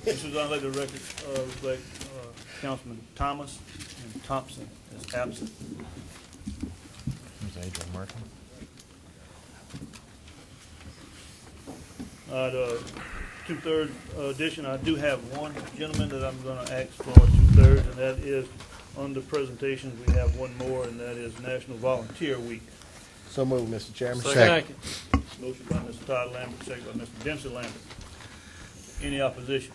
This is on the record reflect Councilman Thomas and Thompson is absent. Who's Adrian Martin? Two-third edition, I do have one gentleman that I'm going to ask for two-thirds, and that is under presentations. We have one more, and that is National Volunteer Week. So moved, Mr. Chairman. Second. Motion by Mr. Todd Lambert, second by Mr. Dempsey Lambert. Any opposition?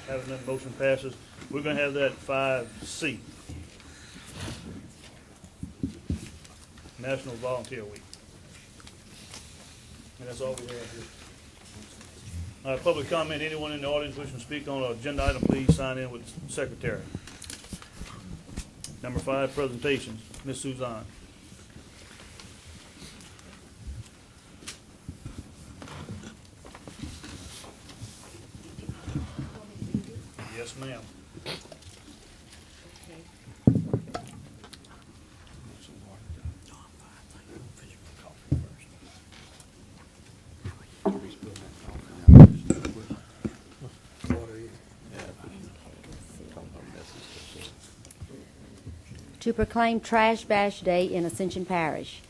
Having none, motion passes. We're going to have that 5C. National Volunteer Week. And that's all we have here. Public comment. Anyone in the audience wishing to speak on an agenda item, please sign in with the secretary. Number 5, presentations. Ms. Suzanne. Yes, ma'am. To proclaim Trash Bash Day in Ascension Parish.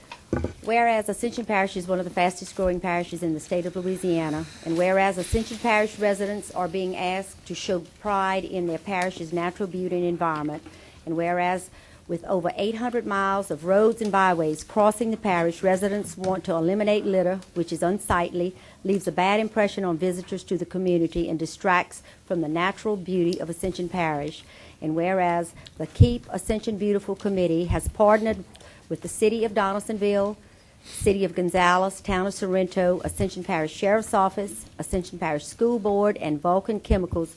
Whereas Ascension Parish is one of the fastest growing parishes in the state of Louisiana, and whereas Ascension Parish residents are being asked to show pride in their parish's natural beauty and environment, and whereas with over 800 miles of roads and byways crossing the parish, residents want to eliminate litter, which is unsightly, leaves a bad impression on visitors to the community, and distracts from the natural beauty of Ascension Parish. And whereas the Keep Ascension Beautiful Committee has partnered with the City of Donaldsonville, City of Gonzales, Town of Sorrento, Ascension Parish Sheriff's Office, Ascension Parish School Board, and Vulcan Chemicals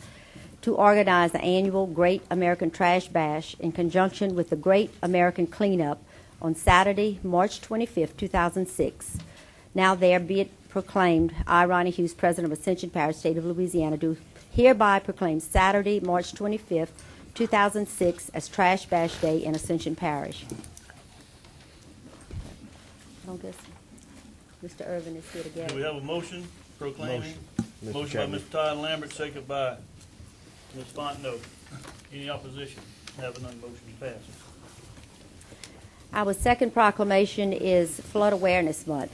to organize the annual Great American Trash Bash in conjunction with the Great American Cleanup on Saturday, March 25, 2006. Now there be it proclaimed, I, Ronnie Hughes, President of Ascension Parish, State of Louisiana, do hereby proclaim Saturday, March 25th, 2006 as Trash Bash Day in Ascension Parish. I guess Mr. Irvin is here to get it. Do we have a motion proclaiming? Motion by Chairman. Mr. Todd Lambert, second by Ms. Fontenot. Any opposition? Having none, motion passes. Our second proclamation is Flood Awareness Month.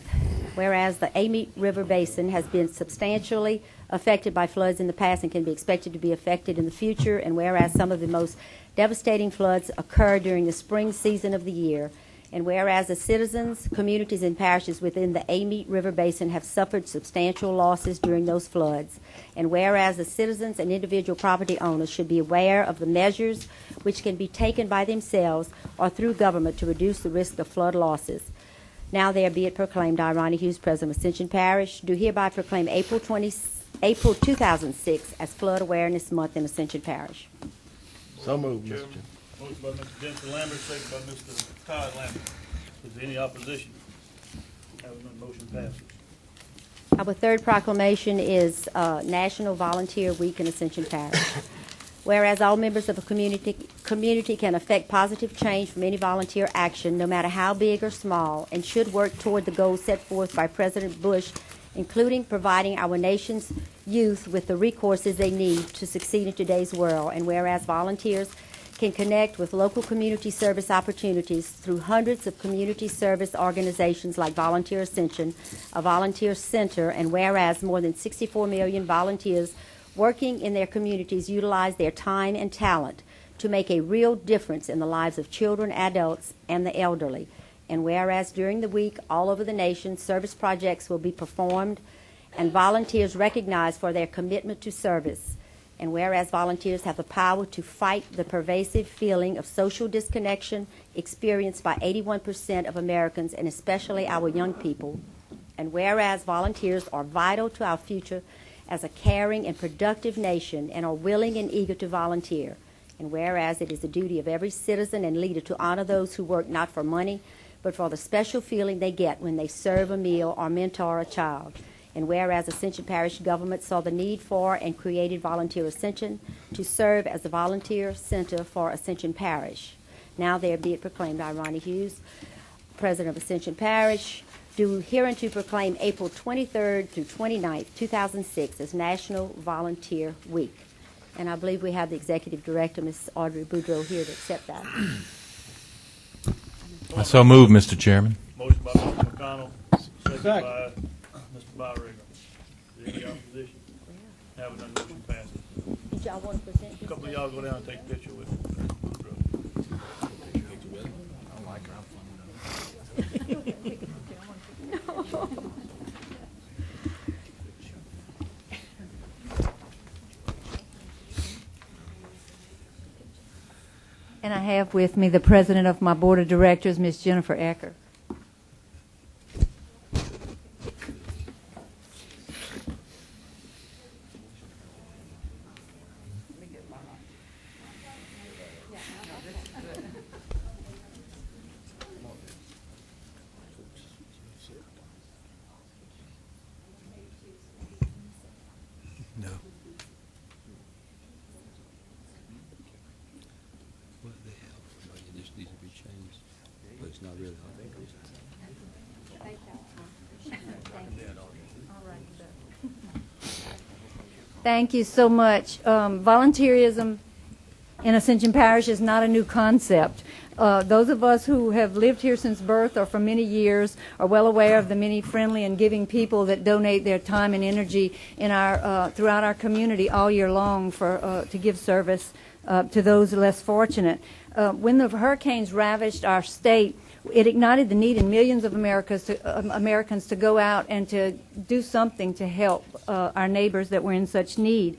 Whereas the Amite River Basin has been substantially affected by floods in the past and can be expected to be affected in the future, and whereas some of the most devastating floods occur during the spring season of the year, and whereas the citizens, communities, and parishes within the Amite River Basin have suffered substantial losses during those floods, and whereas the citizens and individual property owners should be aware of the measures which can be taken by themselves or through government to reduce the risk of flood losses. Now there be it proclaimed, I, Ronnie Hughes, President of Ascension Parish, do hereby proclaim April 2006 as Flood Awareness Month in Ascension Parish. So moved, Mr. Chairman. Chairman. Motion by Mr. Dempsey Lambert, second by Mr. Todd Lambert. Is there any opposition? Having none, motion passes. Our third proclamation is National Volunteer Week in Ascension Parish. Whereas all members of a community can affect positive change from any volunteer action, no matter how big or small, and should work toward the goals set forth by President Bush, including providing our nation's youth with the resources they need to succeed in today's world. And whereas volunteers can connect with local community service opportunities through hundreds of community service organizations like Volunteer Ascension, a volunteer center, and whereas more than 64 million volunteers working in their communities utilize their time and talent to make a real difference in the lives of children, adults, and the elderly. And whereas during the week all over the nation, service projects will be performed and volunteers recognized for their commitment to service. And whereas volunteers have the power to fight the pervasive feeling of social disconnection experienced by 81% of Americans, and especially our young people. And whereas volunteers are vital to our future as a caring and productive nation and are willing and eager to volunteer. And whereas it is the duty of every citizen and leader to honor those who work not for money, but for the special feeling they get when they serve a meal or mentor a child. And whereas Ascension Parish government saw the need for and created Volunteer Ascension to serve as the volunteer center for Ascension Parish. Now there be it proclaimed, I, Ronnie Hughes, President of Ascension Parish, do hereunto proclaim April 23rd through 29th, 2006 as National Volunteer Week. And I believe we have the Executive Director, Ms. Audrey Boudreau, here to accept that. I so move, Mr. Chairman. Motion by Mr. McConnell, second by Mr. Byringer. Is there any opposition? Have it, motion passes. Did y'all want to present A this? couple of y'all go down and take a picture with Boudreaux. And I have with me the president of my board of directors, Ms. Jennifer Ecker. No. What they have, it just needs to be changed, but it's not really. Thank you so much. Volunteerism in Ascension Parish is not a new concept. Those of us who have lived here since birth or for many years are well aware of the many friendly and giving people that donate their time and energy in our throughout our community all year long for to give service to those less fortunate. When the hurricanes ravaged our state, it ignited the need in millions of Americans to go out and to do something to help our neighbors that were in such need.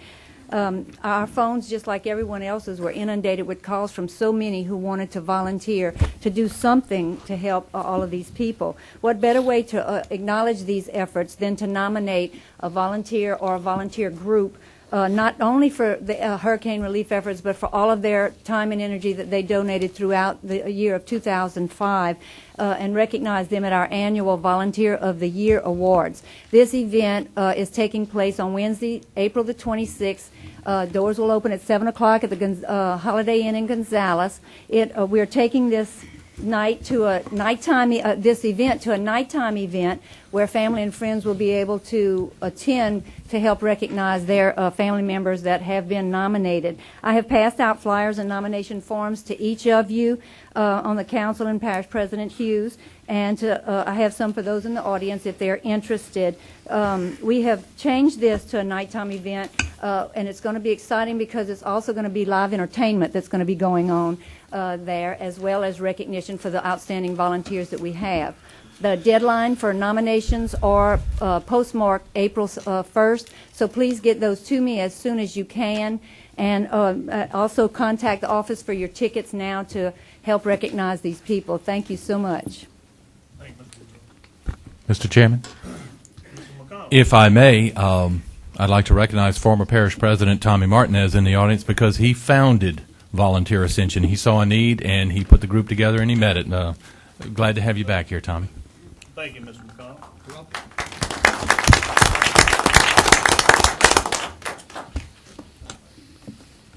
Our phones, just like everyone else's, were inundated with calls from so many who wanted to volunteer to do something to help all of these people. What better way to acknowledge these efforts than to nominate a volunteer or a volunteer group, not only for the hurricane relief efforts, but for all of their time and energy that they donated throughout the year of 2005, and recognize them at our annual Volunteer of the Year Awards. This event is taking place on Wednesday, April the 26th. Doors will open at 7 o'clock at the Holiday Inn in Gonzales. We're taking this night to a nighttime, this event to a nighttime event where family and friends will be able to attend to help recognize their family members that have been nominated. I have passed out flyers and nomination forms to each of you on the council and Parish President Hughes, and I have some for those in the audience if they're interested. We have changed this to a nighttime event, and it's going to be exciting because it's also going to be live entertainment that's going to be going on there, as well as recognition for the outstanding volunteers that we have. The deadline for nominations are postmarked April 1st, so please get those to me as soon as you can, and also contact the office for your tickets now to help recognize these people. Thank you so much. Thank you, Mr. Boudreaux. Mr. Chairman, Mr. McConnell. if I may, I'd like to recognize former Parish President Tommy Martinez in the audience because he founded Volunteer Ascension. He saw a need, and he put the group together, and he met it. Glad to have you back here, Tommy. Thank you, Mr. McConnell.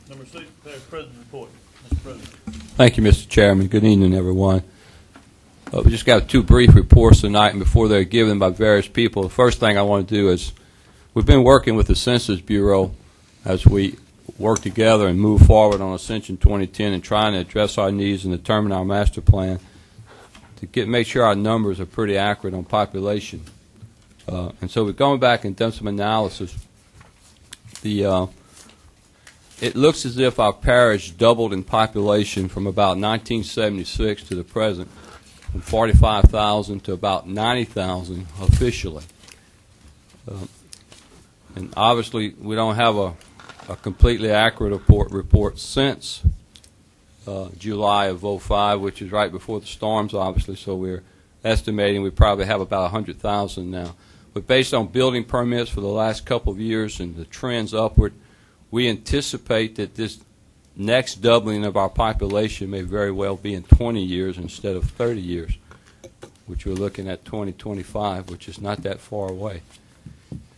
Number 6, Parish President report. Mr. President. Thank you, Mr. Chairman. Good evening, everyone. We just got 2 brief reports tonight, and before they're given by various people, the first thing I want to do is we've been working with the Census Bureau as we work together and move forward on Ascension 2010 and trying to address our needs and determine our master plan to make sure our numbers are pretty accurate on population. And so we've gone back and done some analysis. It looks as if our parish doubled in population from about 1976 to the present, from 45,000 to about 90,000 officially. And obviously, we don't have a completely accurate report since July of '05, which is right before the storms, obviously, so we're estimating we probably have about 100,000 now. But based on building permits for the last couple of years and the trends upward, we anticipate that this next doubling of our population may very well be in 20 years instead of 30 years, which we're looking at 2025, which is not that far away.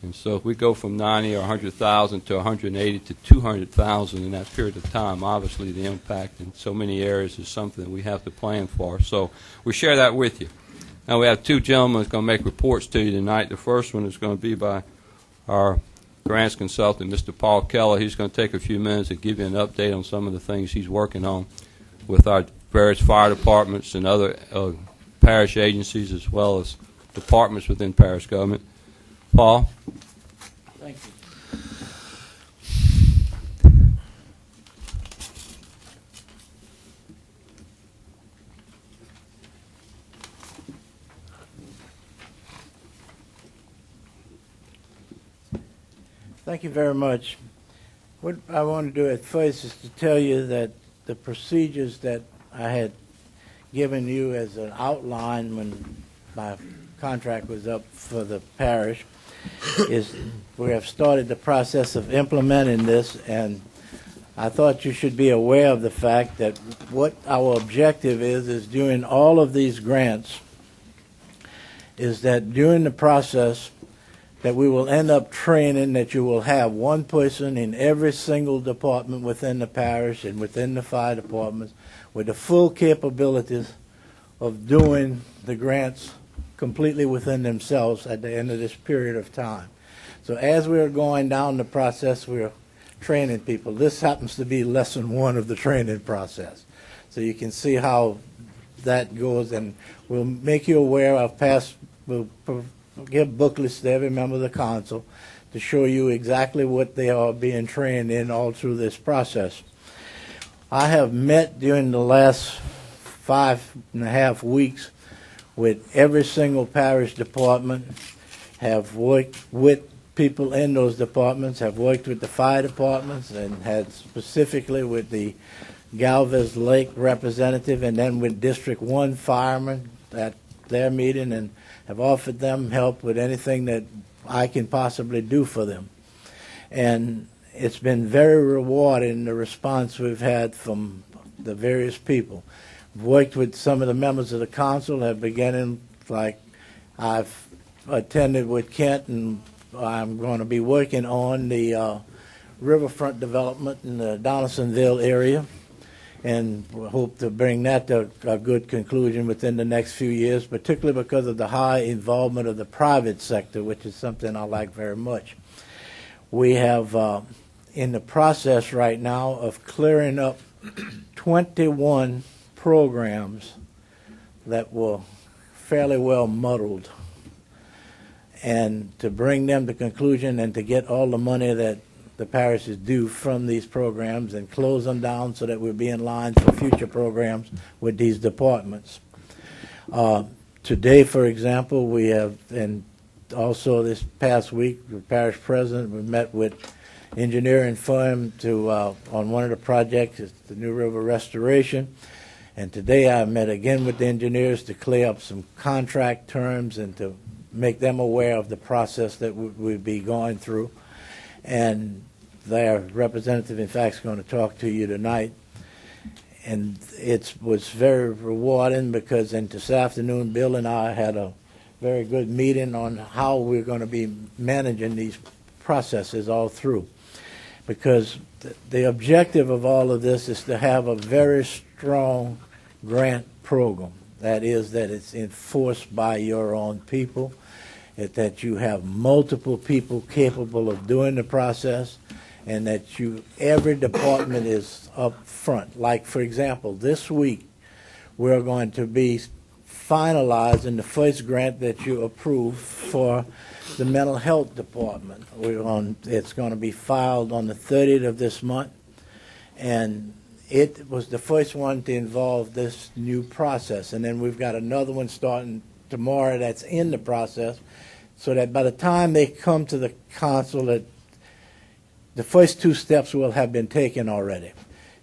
And so if we go from 90 or 100,000 to 180 to 200,000 in that period of time, obviously the impact in so many areas is something we have to plan for. So we share that with you. Now, we have two gentlemen that's going to make reports to you tonight. The first one is going to be by our grants consultant, Mr. Paul Keller. He's going to take a few minutes and give you an update on some of the things he's working on with our various fire departments and other parish agencies, as well as departments within parish government. Paul? Thank you. Thank you very much. What I want to do at first is to tell you that the procedures that I had given you as an outline when my contract was up for the parish is we have started the process of implementing this, and I thought you should be aware of the fact that what our objective is during all of these grants is that during the process that we will end up training that you will have one person in every single department within the parish and within the fire departments with the full capabilities of doing the grants completely within themselves at the end of this period of time. So as we're going down the process, we're training people. This happens to be lesson one of the training process. So you can see how that goes, and we'll make you aware of we'll give booklets to every member of the council to show you exactly what they are being trained in all through this process. I have met during the last 5.5 weeks with every single parish department, have worked with people in those departments, have worked with the fire departments, and had specifically with the Galvez Lake representative, and then with District 1 firemen at their meeting, and have offered them help with anything that I can possibly do for them. And it's been very rewarding, the response we've had from the various people. I've worked with some of the members of the council, have beginning, like I've attended with Kent, and I'm going to be working on the riverfront development in the Donaldsonville area, and hope to bring that to a good conclusion within the next few years, particularly because of the high involvement of the private sector, which is something I like very much. We have in the process right now of clearing up 21 programs that were fairly well muddled, and to bring them to conclusion and to get all the money that the parish is due from these programs and close them down so that we'll be in line for future programs with these departments. Today, for example, we have, and also this past week, the parish president, we met with engineering firm to on one of the projects, it's the New River Restoration. And today I met again with the engineers to clear up some contract terms and to make them aware of the process that we'll be going through. And their representative, in fact, is going to talk to you tonight. And it was very rewarding because this afternoon, Bill and I had a very good meeting on how we're going to be managing these processes all through. Because the objective of all of this is to have a very strong grant program. That is, that it's enforced by your own people, that you have multiple people capable of doing the process, and that every department is up front. Like, for example, this week we're going to be finalizing the first grant that you approved for the mental health department. It's going to be filed on the 30th of this month, and it was the first one to involve this new process. And then we've got another one starting tomorrow that's in the process, so that by the time they come to the council, that the first two steps will have been taken already.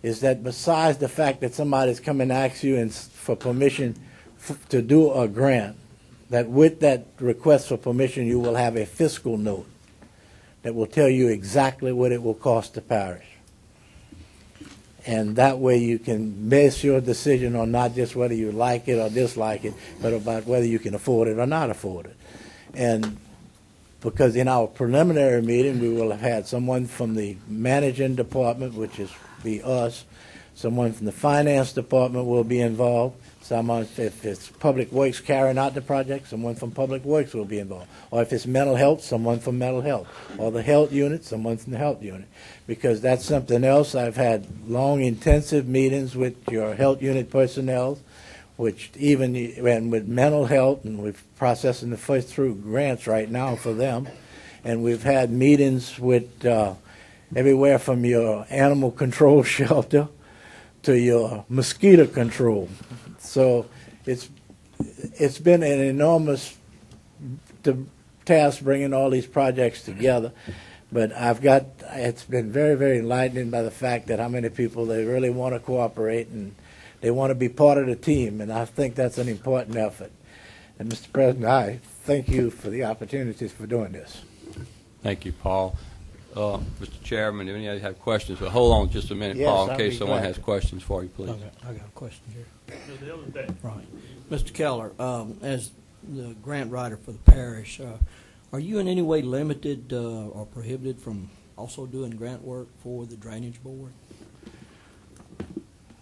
Is that besides the fact that somebody's come and asked you for permission to do a grant, that with that request for permission you will have a fiscal note that will tell you exactly what it will cost the parish. And that way you can base your decision on not just whether you like it or dislike it, but about whether you can afford it or not afford it. And because in our preliminary meeting, we will have had someone from the managing department, which is be us, someone from the finance department will be involved, Someone, if it's Public Works carrying out the project, someone from Public Works will be involved. Or if it's mental health, someone from mental health. Or the health unit, someone from the health unit. Because that's something else. I've had long, intensive meetings with your health unit personnel, which even and with mental health, and we're processing the first through grants right now for them. And we've had meetings with everywhere from your animal control shelter to your mosquito control. So it's been an enormous task bringing all these projects together. But it's been very, very enlightening by the fact that how many people, they really want to cooperate and they want to be part of the team, and I think that's an important effort. And Mr. President, I thank you for the opportunities for doing this. Thank you, Paul. Mr. Chairman, if any of you have questions, but hold on just a minute, Yes, Paul, in I'll case be someone glad has to. questions for you, please. Okay, I got a question here. Mr. Hill is back. Right. Mr. Keller, as the grant writer for the parish, are you in any way limited or prohibited from also doing grant work for the Drainage Board?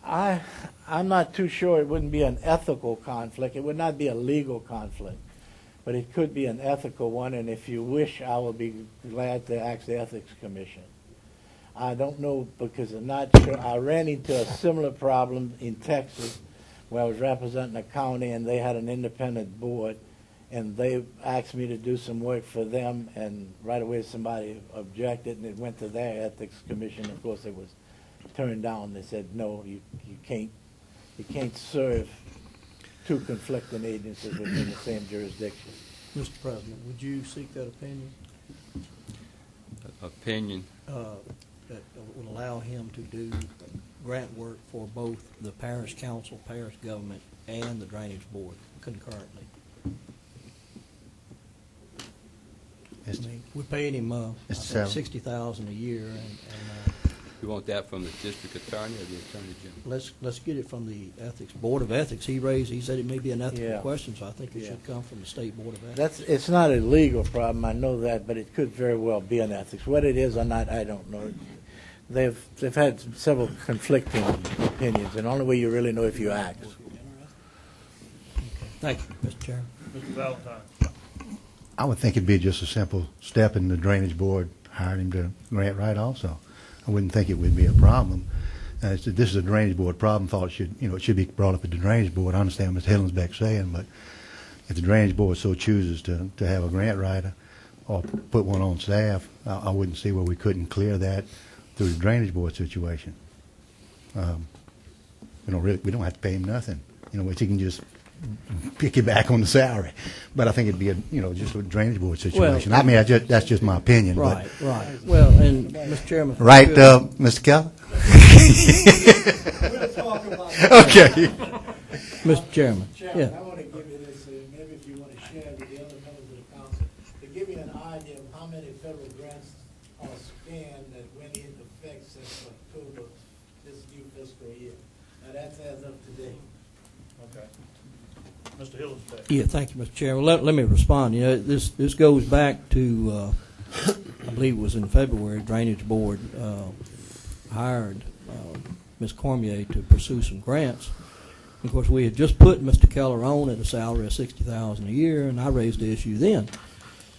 I'm not too sure it wouldn't be an ethical conflict. It would not be a legal conflict, but it could be an ethical one, and if you wish, I will be glad to ask the Ethics Commission. I don't know because I'm not sure. I ran into a similar problem in Texas where I was representing a county and they had an independent board, and they asked me to do some work for them, and right away somebody objected, and it went to their Ethics Commission. Of course, it was turned down. They said, no, you can't serve two conflicting agencies within the same jurisdiction. Mr. President, would you seek that opinion? Opinion. That would allow him to do grant work for both the parish council, parish government, and the Drainage Board concurrently? I mean, we're paying him $60,000 a year, and You want that from the district attorney or the attorney general? let's get it from the Ethics Board of Ethics. He said it may be an ethical Yeah. question, so I think it Yeah. should come from the State Board of Ethics. It's not a legal problem, I know that, but it could very well be an ethics. What it is or not, I don't know. They've had several conflicting opinions, and the only way you really know if you ask. Thank you, Mr. Chairman. Mr. Valentine. I would think it'd be just a simple step in the Drainage Board, hiring him to grant write also. I wouldn't think it would be a problem. This is a Drainage Board problem. Thought it should be brought up at the Drainage Board. I understand what Ms. Hillensbeck saying, but if the Drainage Board so chooses to have a grant writer or put one on staff, I wouldn't see where we couldn't clear that through the Drainage Board situation. We don't have to pay him nothing. Which he can just pick it back on the salary. But I think it'd be just a Drainage Board situation. Well, that's just my opinion. Right. Well, and Mr. Chairman. Right, Mr. Keller? We'll talk about Okay. Mr. Chairman. Yeah. I want to give you this, maybe if you want to share with the other members of the council, to give you an idea of how many federal grants are scanned that went into effect since October this new fiscal year. Now, that's as of today. Okay. Mr. Hill is back. Yeah, thank you, Mr. Chairman. Let me respond. This goes back to, I believe it was in February, Drainage Board hired Ms. Cormier to pursue some grants. Of course, we had just put Mr. Keller on at a salary of $60,000 a year, and I raised the issue then.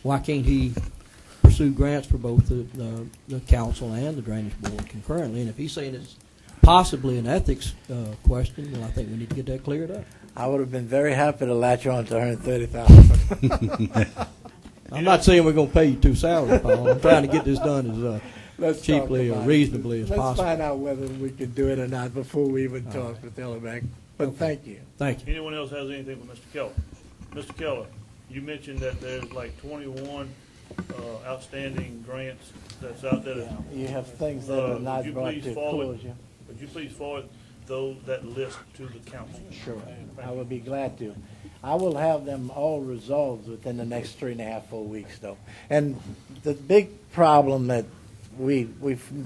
Why can't he pursue grants for both the council and the Drainage Board concurrently? And if he's saying it's possibly an ethics question, well, I think we need to get that cleared up. I would have been very happy to latch on to $130,000. I'm not saying we're going to pay you two salaries, Paul. I'm trying to get this done as Let's cheaply talk or about reasonably it. as Let's possible. find out whether we can do it or not before we even talk to Teleback. But Okay. thank you. Thank you. Anyone else has anything for Mr. Keller? Mr. Keller, you mentioned that there's like 21 outstanding grants that's out there. Yeah, you have things that are not Would you brought please to forward- closure. Would you please forward that list to the council? Sure, I will be glad to. I will have them all resolved within the next 3.5, 4 weeks, though. And the big problem that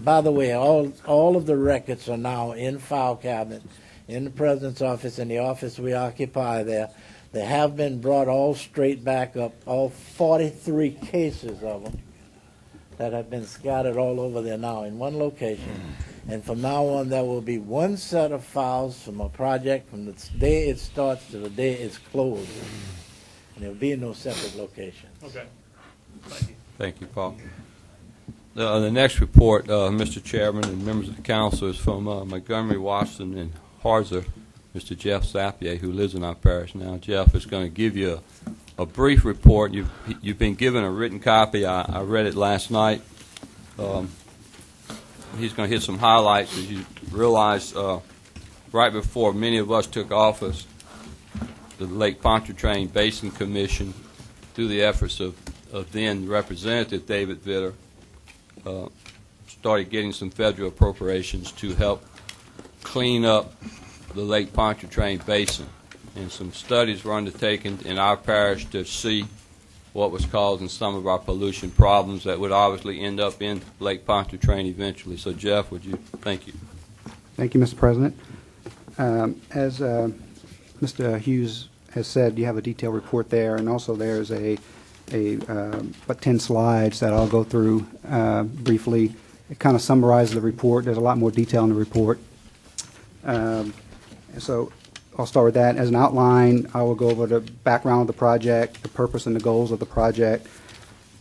by the way, all of the records are now in file cabinet, in the president's office, in the office we occupy there. They have been brought all straight back up, all 43 cases of them that have been scattered all over there now in one location. And from now on, there will be one set of files from a project from the day it starts to the day it's closed. And there will be no separate location. Okay. Thank you. Thank you, Paul. The next report, Mr. Chairman and members of the council, is from Montgomery, Washington, and Harzer, Mr. Jeff Zapier, who lives in our parish now. Jeff is going to give you a brief report. You've been given a written copy. I read it last night. He's going to hit some highlights. As you realize, right before many of us took office, the Lake Pontchartrain Basin Commission, through the efforts of then Representative David Vitter, started getting some federal appropriations to help clean up the Lake Pontchartrain Basin. And some studies were undertaken in our parish to see what was causing some of our pollution problems that would obviously end up in Lake Pontchartrain eventually. So, Jeff, would you? Thank you. Thank you, Mr. President. As Mr. Hughes has said, you have a detailed report there, and also there's about 10 slides that I'll go through briefly. It kind of summarizes the report. There's a lot more detail in the report. So I'll start with that. As an outline, I will go over the background of the project, the purpose and the goals of the project,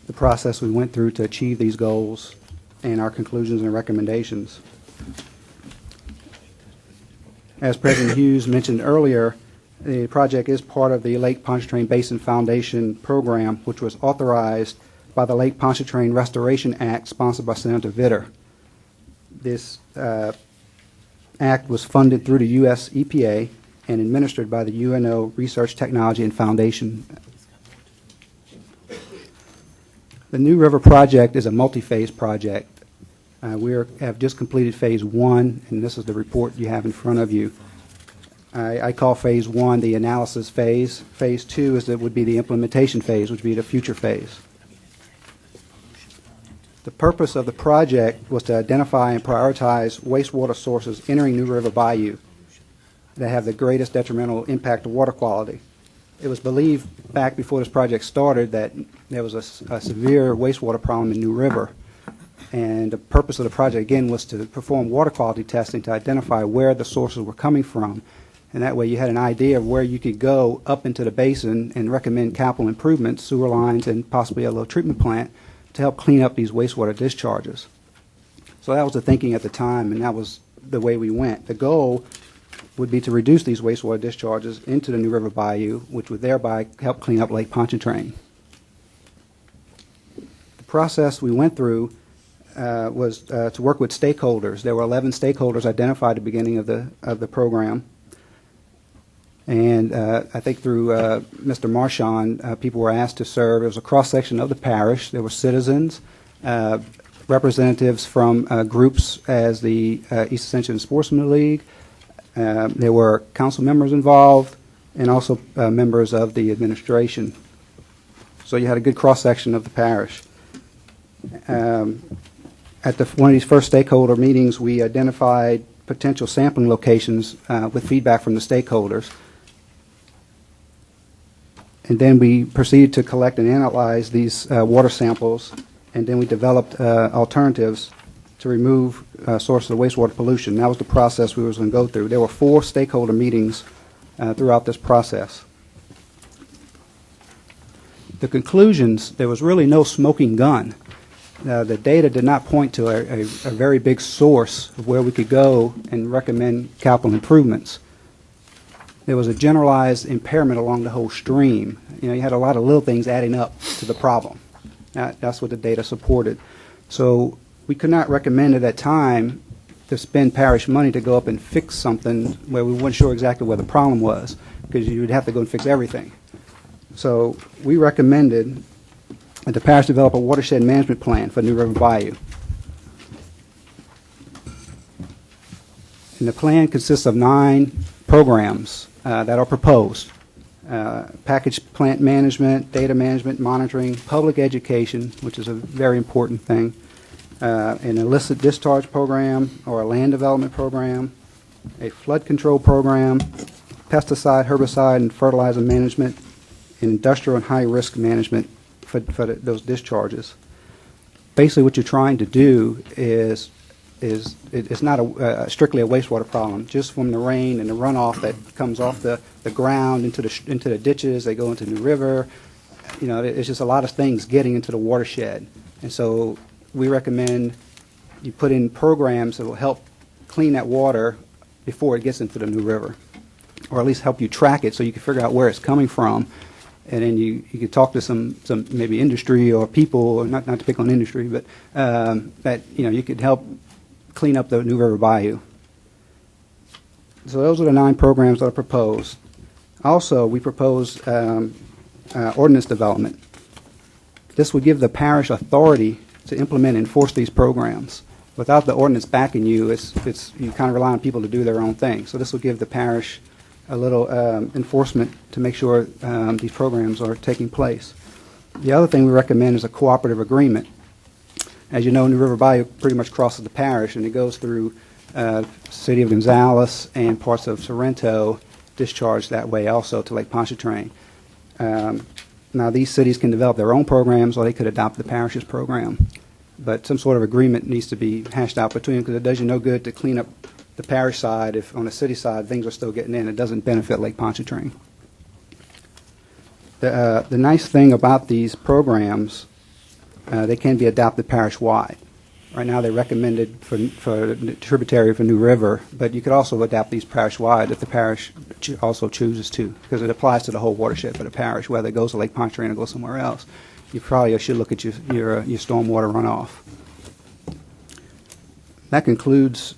the process we went through to achieve these goals, and our conclusions and recommendations. As President Hughes mentioned earlier, the project is part of the Lake Pontchartrain Basin Foundation program, which was authorized by the Lake Pontchartrain Restoration Act, sponsored by Senator Vitter. This act was funded through the U.S. EPA and administered by the UNO Research Technology and Foundation. The New River project is a multi-phase project. We have just completed phase 1, and this is the report you have in front of you. I call phase 1 the analysis phase. Phase 2 would be the implementation phase, which would be the future phase. The purpose of the project was to identify and prioritize wastewater sources entering New River Bayou that have the greatest detrimental impact to water quality. It was believed back before this project started that there was a severe wastewater problem in New River. And the purpose of the project, again, was to perform water quality testing to identify where the sources were coming from. And that way you had an idea of where you could go up into the basin and recommend capital improvements, sewer lines, and possibly a little treatment plant to help clean up these wastewater discharges. So that was the thinking at the time, and that was the way we went. The goal would be to reduce these wastewater discharges into the New River Bayou, which would thereby help clean up Lake Pontchartrain. The process we went through was to work with stakeholders. There were 11 stakeholders identified at the beginning of the program. And I think through Mr. Marchand, people were asked to serve. It was a cross-section of the parish. There were citizens, representatives from groups as the East Ascension Sportsman League. There were council members involved, and also members of the administration. So you had a good cross-section of the parish. At one of these first stakeholder meetings, we identified potential sampling locations with feedback from the stakeholders. And then we proceeded to collect and analyze these water samples, and then we developed alternatives to remove sources of wastewater pollution. That was the process we were going to go through. There were 4 stakeholder meetings throughout this process. The conclusions, there was really no smoking gun. The data did not point to a very big source of where we could go and recommend capital improvements. There was a generalized impairment along the whole stream. You know, you had a lot of little things adding up to the problem. That's what the data supported. So we could not recommend at that time to spend parish money to go up and fix something where we weren't sure exactly where the problem was, because you would have to go and fix everything. So we recommended that the parish develop a watershed management plan for New River Bayou. And the plan consists of 9 programs that are proposed. Package plant management, data management, monitoring, public education, which is a very important thing, an illicit discharge program or a land development program, a flood control program, pesticide, herbicide, and fertilizer management, and industrial and high-risk management for those discharges. Basically what you're trying to do is it's not strictly a wastewater problem. Just from the rain and the runoff that comes off the ground into the ditches, they go into New River. You know, it's just a lot of things getting into the watershed. And so we recommend you put in programs that will help clean that water before it gets into the New River, or at least help you track it so you can figure out where it's coming from. And then you could talk to some maybe industry or people, or not to pick on industry, but that, you know, you could help clean up the New River Bayou. So those are the 9 programs that are proposed. Also, we propose ordinance development. This would give the parish authority to implement and enforce these programs. Without the ordinance backing you, you kind of rely on people to do their own thing. So this will give the parish a little enforcement to make sure these programs are taking place. The other thing we recommend is a cooperative agreement. As you know, New River Bayou pretty much crosses the parish, and it goes through the city of Gonzales and parts of Sorrento, discharge that way also to Lake Pontchartrain. Now, these cities can develop their own programs, or they could adopt the parish's program. But some sort of agreement needs to be hashed out between them, because it does you no good to clean up the parish side if on the city side things are still getting in. It doesn't benefit Lake Pontchartrain. The nice thing about these programs, they can be adopted parish-wide. Right now they're recommended for tributary for New River, but you could also adapt these parish-wide if the parish also chooses to, because it applies to the whole watershed for the parish, whether it goes to Lake Pontchartrain or goes somewhere else. You probably should look at your stormwater runoff. That concludes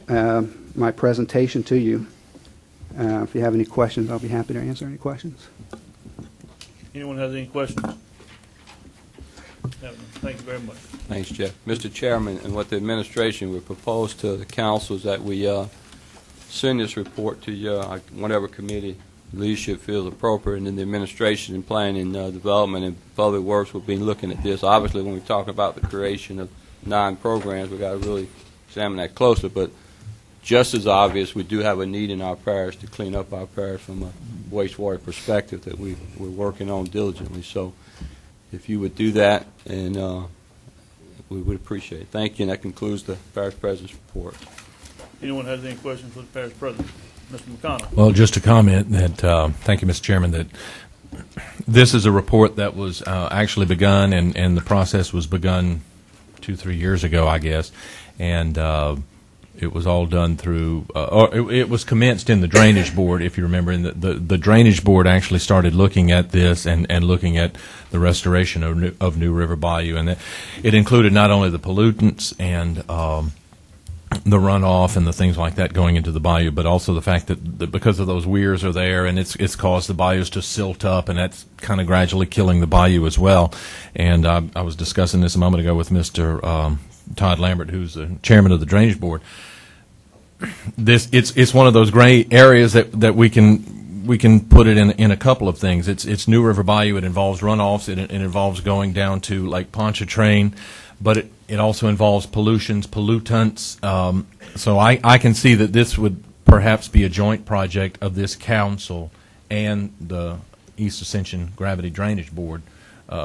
my presentation to you. If you have any questions, I'll be happy to answer any questions. Anyone has any questions? Thank you very much. Thanks, Jeff. Mr. Chairman, and what the administration would propose to the council is that we send this report to whatever committee leadership feels appropriate, and then the administration and planning development and public works will be looking at this. Obviously, when we talk about the creation of 9 programs, we've got to really examine that closely, but just as obvious, we do have a need in our parish to clean up our parish from a wastewater perspective that we're working on diligently. So if you would do that, and we would appreciate it. Thank you, and that concludes the parish president's report. Anyone has any questions for the parish president? Mr. McConnell. Well, just to comment that, thank you, Mr. Chairman, that this is a report that was actually begun, and the process was begun 2-3 years ago, I guess, and it was all done through, or it was commenced in the Drainage Board, if you remember, and the Drainage Board actually started looking at this and looking at the restoration of New River Bayou, and it included not only the pollutants and the runoff and the things like that going into the bayou, but also the fact that because of those weirs are there, and it's caused the bayous to silt up, and that's kind of gradually killing the bayou as well. And I was discussing this a moment ago with Mr. Todd Lambert, who's the chairman of the Drainage Board. It's one of those gray areas that we can put it in a couple of things. It's New River Bayou. It involves runoffs. It involves going down to Lake Pontchartrain, but it also involves pollutants. So I can see that this would perhaps be a joint project of this council and the East Ascension Gravity Drainage Board,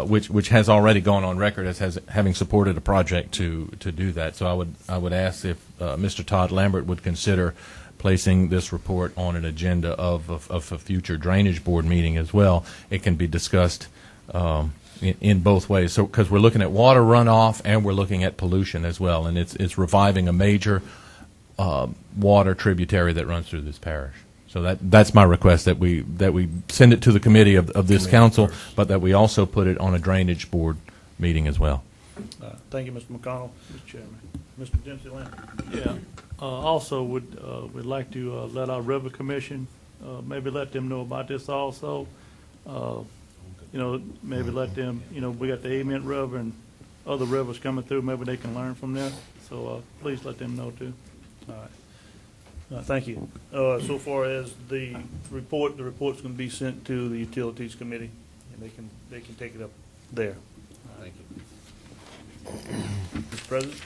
which has already gone on record as having supported a project to do that. So I would ask if Mr. Todd Lambert would consider placing this report on an agenda of a future Drainage Board meeting as well. It can be discussed in both ways. So because we're looking at water runoff and we're looking at pollution as well, and it's reviving a major water tributary that runs through this parish. So that's my request, that we send it to the committee of this council, but that we also put it on a Drainage Board meeting as well. Thank you, Mr. McConnell. Mr. Chairman. Mr. Dempsey Lambert. Yeah. Also, we'd like to let our River Commission maybe let them know about this also. Maybe let them, we got the Amen River and other rivers coming through. Maybe they can learn from there. So please let them know too. All right. Thank you. So far as the report's going to be sent to the Utilities Committee, and they can take it up there. Thank you. Mr. President?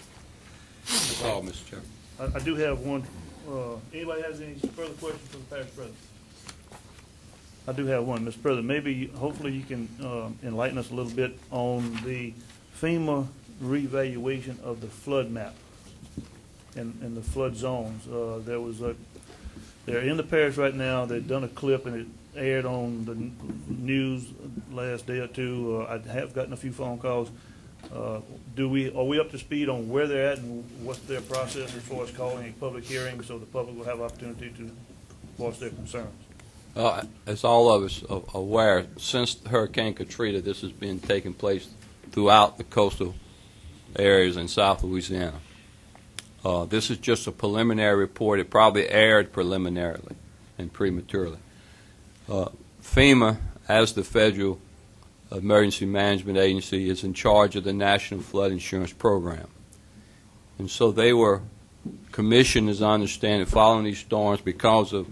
That's all, Mr. Chairman. I do have one. Anybody has any further questions for the parish president? I do have one, Mr. President. Hopefully you can enlighten us a little bit on the FEMA reevaluation of the flood map. in the flood zones. They're in the parish right now. They've done a clip, and it aired on the news last day or two. I have gotten a few phone calls. Are we up to speed on where they're at and what's their process as far as calling a public hearing so the public will have opportunity to voice their concerns? As all of us are aware, since Hurricane Katrina, this has been taking place throughout the coastal areas in South Louisiana. This is just a preliminary report. It probably aired preliminarily and prematurely. FEMA, as the federal emergency management agency, is in charge of the National Flood Insurance Program. And so they were commissioned, as I understand it, following these storms because of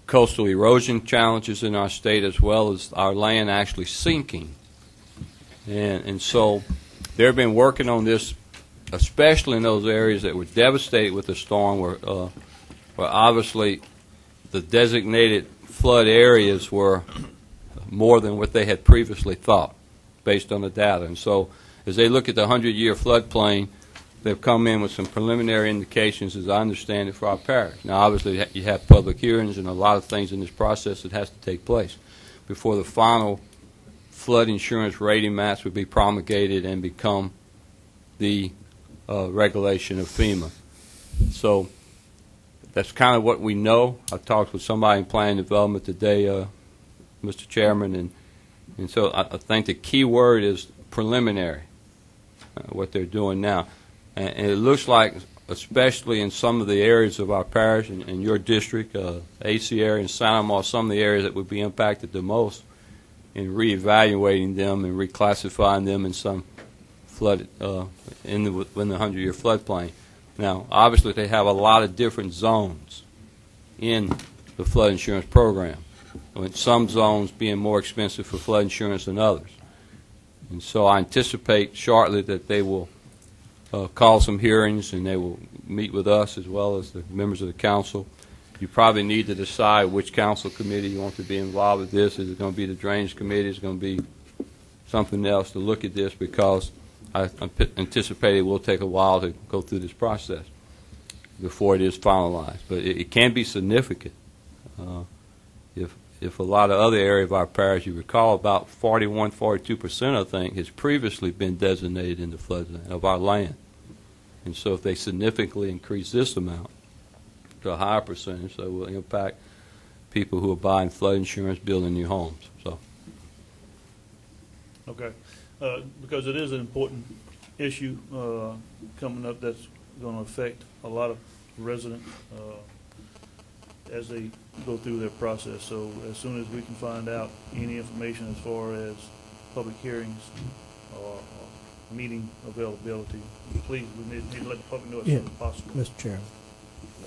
coastal erosion challenges in our state, as well as our land actually sinking. And so they've been working on this, especially in those areas that were devastated with the storm, where obviously the designated flood areas were more than what they had previously thought, based on the data. And so as they look at the 100-year floodplain, they've come in with some preliminary indications, as I understand it, for our parish. Now, obviously, you have public hearings and a lot of things in this process that has to take place before the final flood insurance rating maps would be promulgated and become the regulation of FEMA. So that's kind of what we know. I talked with somebody in planning development today, Mr. Chairman, and so I think the key word is preliminary, what they're doing now. And it looks like, especially in some of the areas of our parish and in your district, AC area and Sanamar, some of the areas that would be impacted the most, in reevaluating them and reclassifying them in some flooded in the 100-year floodplain. Now, obviously, they have a lot of different zones in the flood insurance program, with some zones being more expensive for flood insurance than others. And so I anticipate shortly that they will call some hearings, and they will meet with us as well as the members of the council. You probably need to decide which council committee you want to be involved with this. Is it going to be the Drainage Committee? Is it going to be something else to look at this? Because I anticipate it will take a while to go through this process before it is finalized. But it can be significant. If a lot of other areas of our parish, you recall, about 42%, I think, has previously been designated in the flood zone of our land. And so if they significantly increase this amount to a higher percentage, so it will impact people who are buying flood insurance, building new homes. So, Okay. Because it is an important issue coming up that's going to affect a lot of residents as they go through their process. So as soon as we can find out any information as far as public hearings or meeting availability, please, we need to let the public know as soon as possible. Mr. Chairman.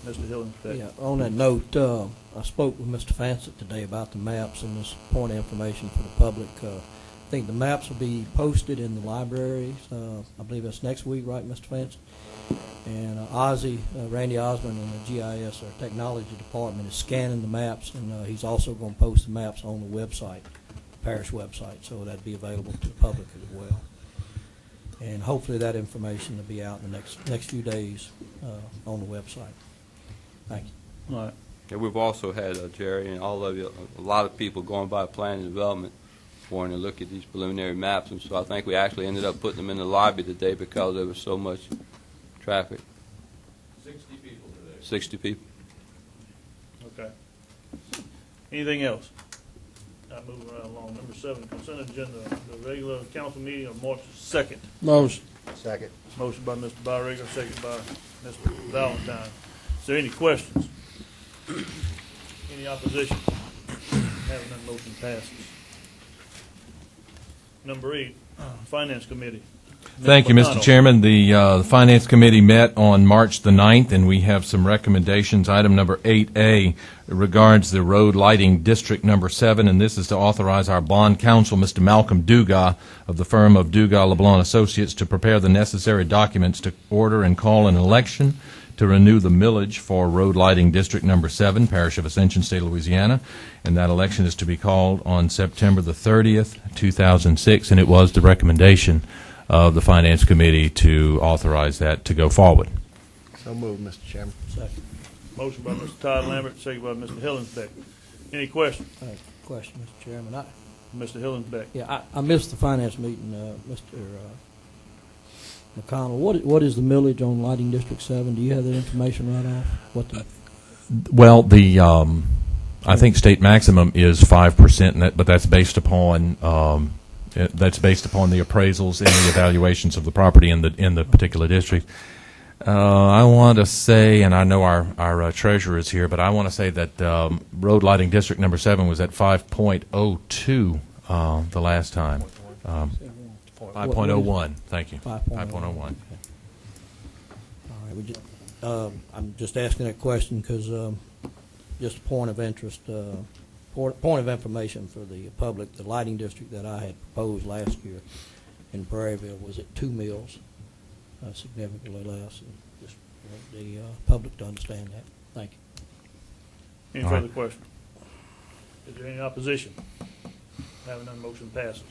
Mr. Hillen. Yeah, on that note, I spoke with Mr. Fansett today about the maps and this point of information for the public. I think the maps will be posted in the libraries. I believe that's next week, right, Mr. Fansett? And Randy Osborne in the GIS, or Technology Department, is scanning the maps, and he's also going to post the maps on the website, the parish website, so that'd be available to the public as well. And hopefully that information will be out in the next few days on the website. Thank you. All right. and we've also had, Jerry and all of you, a lot of people going by planning and development wanting to look at these preliminary maps, and so I think we actually ended up putting them in the lobby today because there was so much traffic. 60 people today. 60 people. Okay. Anything else? Moving right along. Number 7, consent agenda. The regular council meeting of March 2nd. Motion. Second. Motion by Mr. Byringer, second by Mr. Valentine. Is there any questions? Any opposition? Having none, motion passes. Number 8, Finance Committee. Thank you, Mr. Chairman. The Finance Committee met on March the 9th, and we have some recommendations. Item number 8A regards the road lighting district number 7, and this is to authorize our bond counsel, Mr. Malcolm Dugas, of the firm of Dugas, LeBlanc Associates, to prepare the necessary documents to order and call an election to renew the millage for road lighting district number 7, Parish of Ascension, State of Louisiana, and that election is to be called on September the 30th, 2006, and it was the recommendation of the Finance Committee to authorize that to go forward. So moved, Mr. Chairman. Second. Motion by Mr. Todd Lambert, second by Mr. Hillensbeck. Any questions? Question, Mr. Chairman. Mr. Hillensbeck. Yeah, I missed the finance meeting, Mr. McConnell. What is the millage on Lighting District 7? Do you have that information right off? What the Well, the I think state maximum is 5%, but that's based upon the appraisals and the evaluations of the property in the particular district. I want to say, and I know our treasurer is here, but I want to say that road lighting district number 7 was at 5.02 the last time. 5.01. Thank you. 5.01. All right. I'm just asking that question because just a point of interest, point of information for the public. The lighting district that I had proposed last year in Prairieville was at 2 mills, significantly less. And just want the public to understand that. Thank you. Any All further right. questions? Is there any opposition? Having none, motion passes.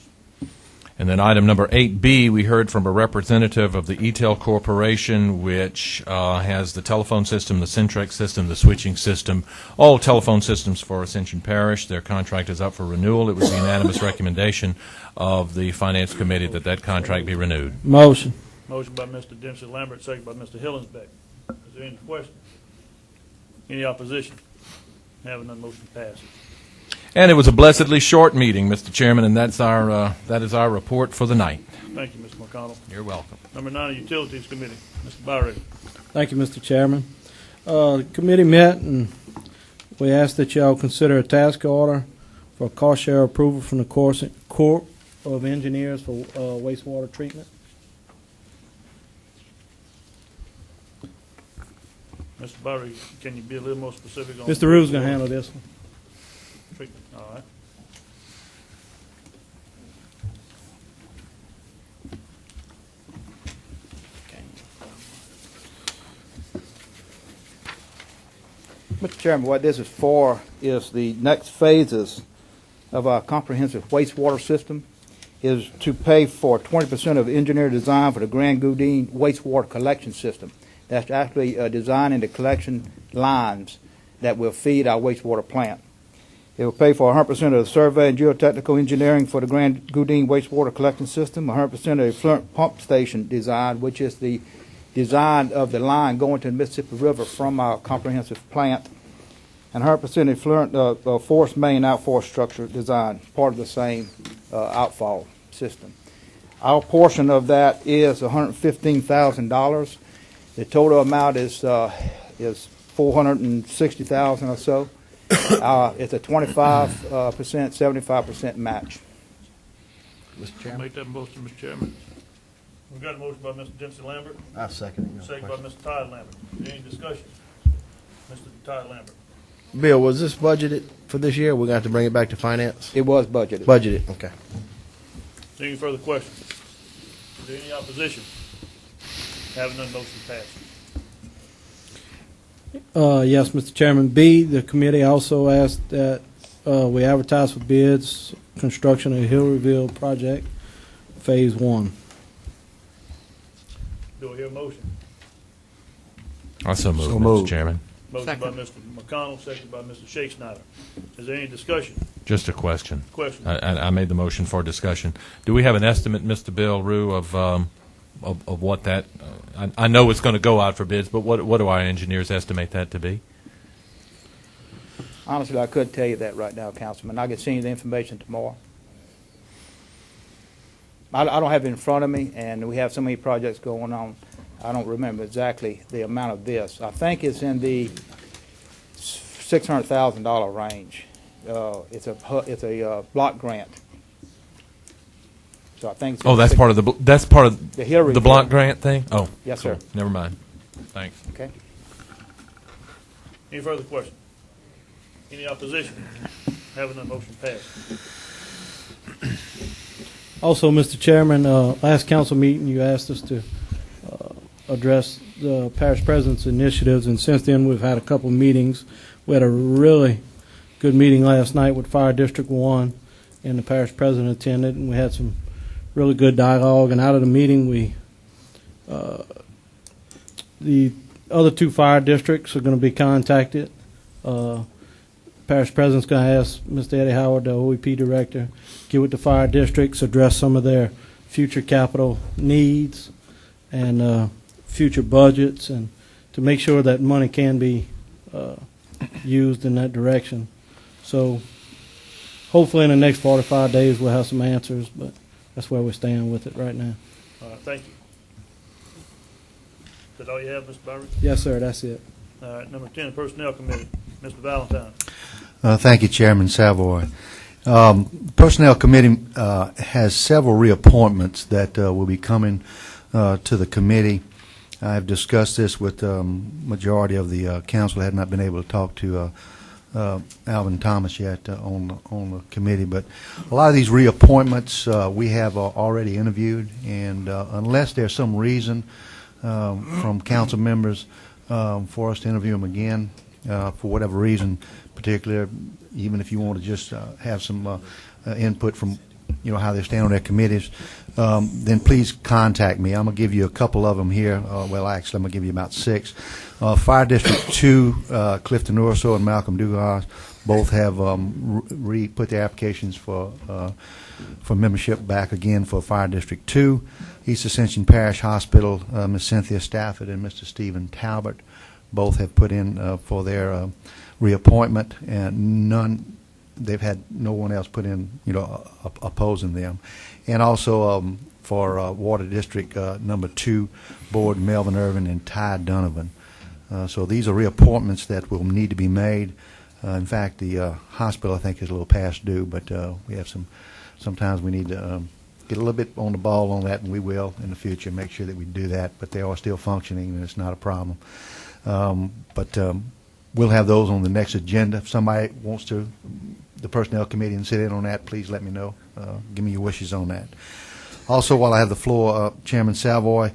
And then item number 8B, we heard from a representative of the ETEL Corporation, which has the telephone system, the Centrex system, the switching system, all telephone systems for Ascension Parish. Their contract is up for renewal. It was the unanimous recommendation of the Finance Committee that that contract be renewed. Motion. Motion by Mr. Dempsey Lambert, second by Mr. Hillensbeck. Is there any questions? Any opposition? Having none, motion passes. And it was a blessedly short meeting, Mr. Chairman, and that is our report for the night. Thank you, Mr. McConnell. You're welcome. Number 9, Utilities Committee. Mr. Byron. Thank you, Mr. Chairman. The committee met and we asked that y'all consider a task order for cost share approval from the Corps of Engineers for wastewater treatment. Mr. Byron, can you be a little more specific on? Mr. Rue's going to handle this one. Treatment. All right. Mr. Chairman, what this is for is the next phases of our comprehensive wastewater system is to pay for 20% of engineer design for the Grand Goudin wastewater collection system. That's actually designing the collection lines that will feed our wastewater plant. It will pay for 100% of the survey and geotechnical engineering for the Grand Goudin wastewater collection system, 100% of the Flint pump station design, which is the design of the line going to the Mississippi River from our comprehensive plant, and 100% of Flint force main outforce structure design, part of the same outfall system. Our portion of that is $115,000. The total amount is $460,000 or so. It's a 25%, 75% match. Mr. Chairman. Make that motion, Mr. Chairman. We've got a motion by Mr. Dempsey Lambert, I second it. second by Mr. Todd Lambert. Any discussion? Mr. Todd Lambert. Bill, was this budgeted for this year? We're going to have to bring it back to finance? It was budgeted. Budgeted, okay. Is there any further questions? Is there any opposition? Having none, motion passed. Yes, Mr. Chairman. B, the committee also asked that we advertise for bids, construction of Hillryville project, Phase 1. Do I hear a motion? I so move, So Mr. moved. Chairman. Motion by Mr. McConnell, second by Mr. Shakespeare. Is there any discussion? Just a question. Question? I made the motion for discussion. Do we have an estimate, Mr. Bill Rue, of what that? I know it's going to go out for bids, but what do our engineers estimate that to be? Honestly, I couldn't tell you that right now, Councilman. I can send you the information tomorrow. I don't have it in front of me, and we have so many projects going on. I don't remember exactly the amount of this. I think it's in the $600,000 range. It's a block grant. So I think. Oh, that's part of The Hillary the block grant thing. Oh, Yes, cool. sir. Never mind. Thanks. Okay. Any further questions? Any opposition? Having none, motion passed. Also, Mr. Chairman, last council meeting, you asked us to address the parish president's initiatives, and since then, we've had a couple of meetings. We had a really good meeting last night with Fire District 1, and the parish president attended, and we had some really good dialogue. And out of the meeting, the other two fire districts are going to be contacted. Parish president's going to ask Mr. Eddie Howard, the OEP director, get with the fire districts, address some of their future capital needs and future budgets, and to make sure that money can be used in that direction. So hopefully in the next 45 days we'll have some answers, but that's where we stand with it right now. All right, thank you. Is that all you have, Mr. Byron? Yes, sir, that's it. All right, number 10, Personnel Committee, Mr. Valentine. Thank you, Chairman Savoy. Personnel Committee has several reappointments that will be coming to the committee. I've discussed this with majority of the council. I have not been able to talk to Alvin Thomas yet on the committee, but a lot of these reappointments we have already interviewed, and unless there's some reason from council members for us to interview them again, for whatever reason, particular, even if you want to just have some input from how they stand on their committees, then please contact me. I'm going to give you a couple of them here. Well, actually, I'm going to give you about 6. Fire District 2, Clifton Urso and Malcolm Dugas both have put their applications for membership back again for Fire District 2. East Ascension Parish Hospital, Ms. Cynthia Stafford and Mr. Stephen Talbot both have put in for their reappointment, and they've had no one else put in, opposing them. And also for Water District number 2 Board, Melvin Irvin and Ty Donovan. So these are reappointments that will need to be made. In fact, the hospital, I think, is a little past due, but we have sometimes we need to get a little bit on the ball on that, and we will in the future make sure that we do that, but they are still functioning, and it's not a problem. We'll have those on the next agenda. If somebody wants to, the Personnel Committee, and sit in on that, please let me know. Give me your wishes on that. Also, while I have the floor, Chairman Savoy,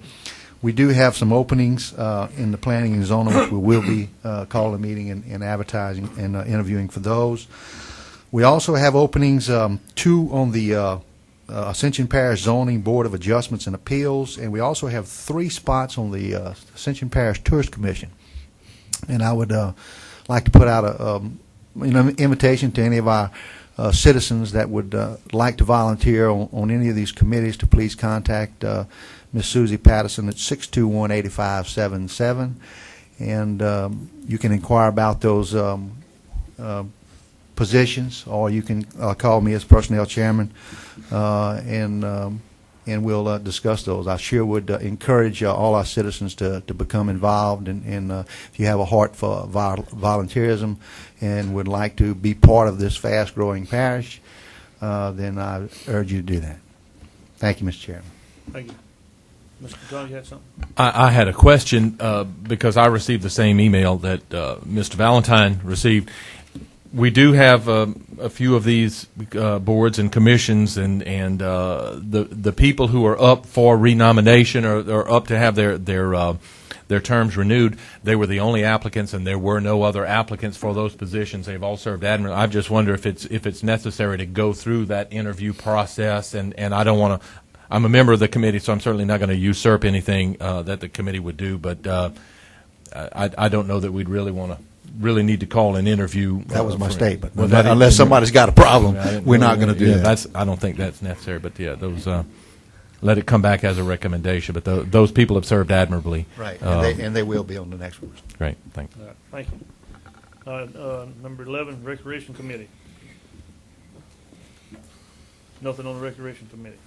we do have some openings in the planning and zoning, which we will be calling a meeting and advertising and interviewing for those. We also have openings, 2 on the Ascension Parish Zoning Board of Adjustments and Appeals, and we also have 3 spots on the Ascension Parish Tourist Commission. And I would like to put out an invitation to any of our citizens that would like to volunteer on any of these committees to please contact Ms. Susie Patterson at 621-8577, and you can inquire about those positions, or you can call me as personnel chairman, and we'll discuss those. I sure would encourage all our citizens to become involved, and if you have a heart for volunteerism and would like to be part of this fast-growing parish, then I urge you to do that. Thank you, Mr. Chairman. Thank you. Mr. John, you had something? I had a question because I received the same email that Mr. Valentine received. We do have a few of these boards and commissions, and the people who are up for renomination or up to have their terms renewed, they were the only applicants, and there were no other applicants for those positions. They've all served admin. I just wonder if it's necessary to go through that interview process, and I don't want to. I'm a member of the committee, so I'm certainly not going to usurp anything that the committee would do, but I don't know that we'd really need to call an interview. That was my statement. Well, unless somebody's got a problem, we're not going to do that. I don't think that's necessary, but yeah, those let it come back as a recommendation. But those people have served admirably. Right, and they will be on the next one. Great, thank you. All right, thank you. Number 11, Recreation Committee. Nothing on the Recreation Committee.